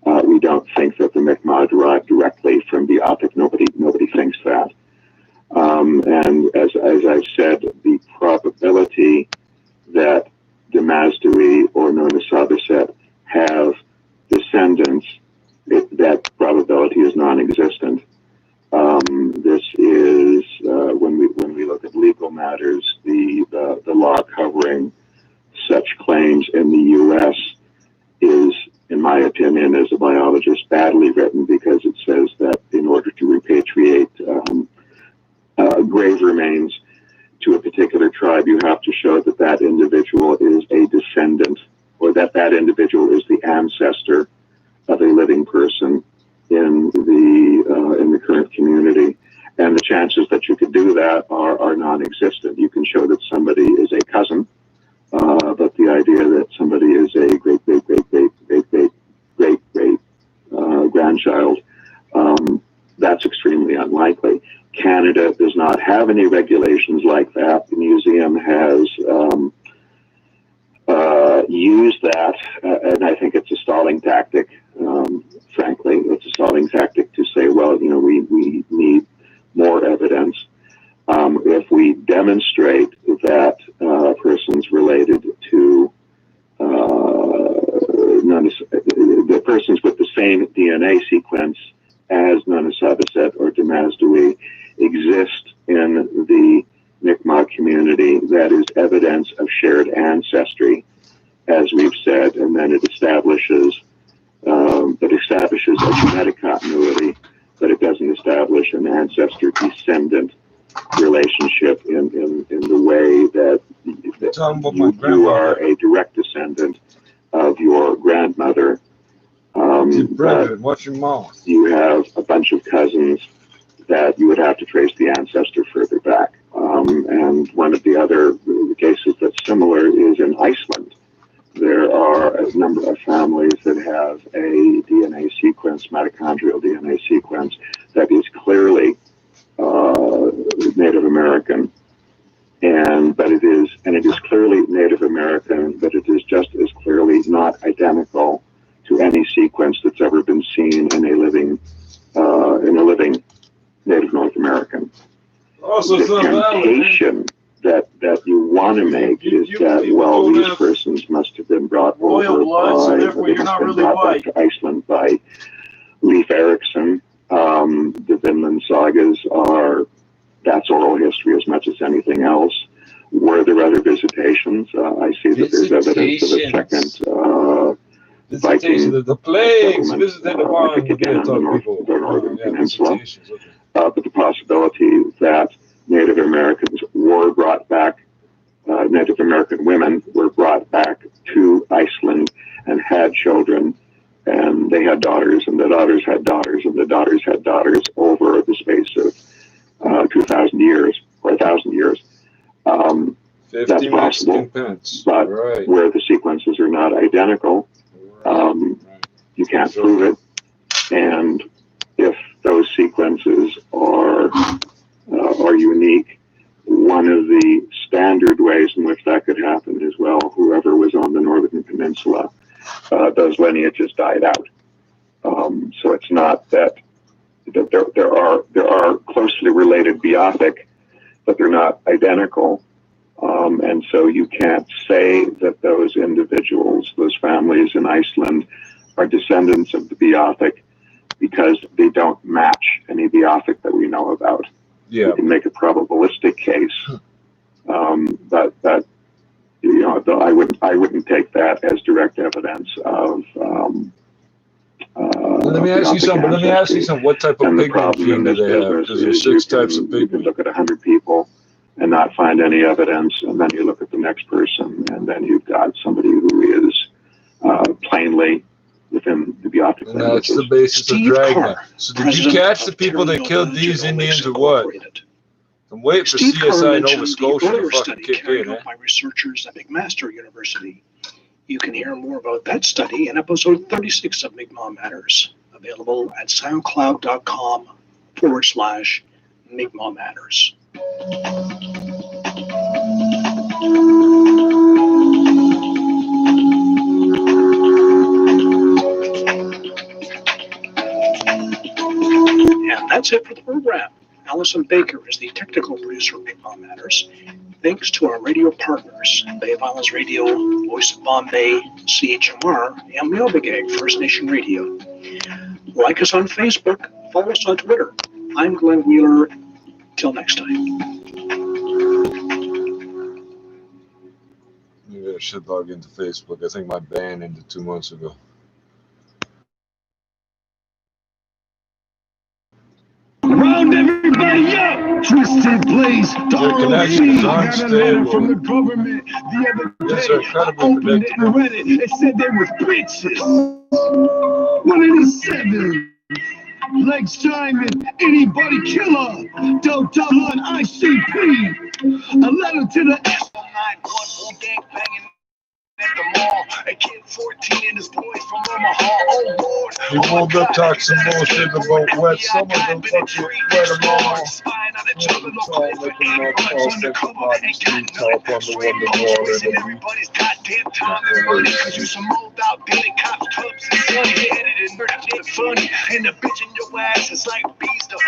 We don't think that the Mi'kmaq derived directly from Beothuk. Nobody thinks that. And as I've said, the probability that Damazdui or Nona Sabaset have descendants, that probability is non-existent. This is when we look at legal matters, the law covering such claims in the U.S. is, in my opinion, as a biologist, badly written because it says that in order to repatriate grave remains to a particular tribe, you have to show that that individual is a descendant or that that individual is the ancestor of a living person in the current community. And the chances that you could do that are non-existent. You can show that somebody is a cousin, but the idea that somebody is a great grandchild, that's extremely unlikely. Canada does not have any regulations like that. The museum has used that, and I think it's a stalling tactic. Frankly, it's a stalling tactic to say, well, we need more evidence. If we demonstrate that a person's related to DNA sequence as non-subset or Demasdui exist in the Mi'kmaq community that is evidence of shared ancestry, as we've said, and then it establishes a genetic continuity, but it doesn't establish an ancestor-descendant relationship in the way that you are a direct descendant of your grandmother. Watch your mouth. You have a bunch of cousins that you would have to trace the ancestor further back. And one of the other cases that's similar is in Iceland. There are a number of families that have a DNA sequence, mitochondrial DNA sequence, that is clearly Native American, and it is clearly Native American, but it is just as clearly not identical to any sequence that's ever been seen in a living Native North American. Also, the temptation that you want to make is that, well, these persons must have been brought over back to Iceland by Leif Erikson. The Vinland sagas that's oral history as much as anything else. Were there other visitations? I see that there's evidence of a second Viking the plagues visited the northern peninsula. But the possibility that Native Americans were brought back, Native American women were brought back to Iceland and had children, and they had daughters, and the daughters had daughters, and the daughters had daughters over the space of 2,000 years or 1,000 years. That's possible, but where the sequences are not identical, you can't prove it. And if those sequences are unique, one of the standard ways in which that could happen is, well, whoever was on the northern peninsula, those lineages died out. So it's not that there are closely related biopic, but they're not identical. And so you can't say that those individuals, those families in Iceland, are descendants of the biopic because they don't match any biopic that we know about. Yeah. You can make a probabilistic case, but I wouldn't take that as direct evidence of. Let me ask you something. What type of pigment gene do they have? Because there's 6 types of pigment. You can look at 100 people and not find any evidence, and then you look at the next person, and then you've got somebody who is plainly within the biopic. And that's the basis of Dragnet. So did you catch the people that killed these Indians or what? I'm waiting for CSI Nova Scotia to fucking kick in, by researchers at McMaster University. You can hear more about that study in episode 36 of Mi'kmaq Matters, available at soundcloud.com/Mi'kmaq Matters. And that's it for the program. Allison Baker is the technical producer of Mi'kmaq Matters. Thanks to our radio partners, Bay of Islands Radio, Voice of Bombay, CHMR, and Meobigag First Nation Radio. Like us on Facebook, follow us on Twitter. I'm Glenn Wheeler. Till next time. Maybe I should log into Facebook. I think my ban ended 2 months ago. Round everybody up! Twisted Blaze, the ROC, got a letter from the government the other day. I opened it and read it. It said they was bitches. 187. Legs chiming, anybody killer. Dope on ICP. A letter to the S911 gang banging at the mall. A kid 14 and his boys from Omaha. Oh Lord. We woke up talking some bullshit about wet summer. Don't fucking wet them all. Everybody's goddamn time and money. Cause you some old outdated cops, tubs, and sunny headed and funny. And the bitch in your ass is like bees to honey.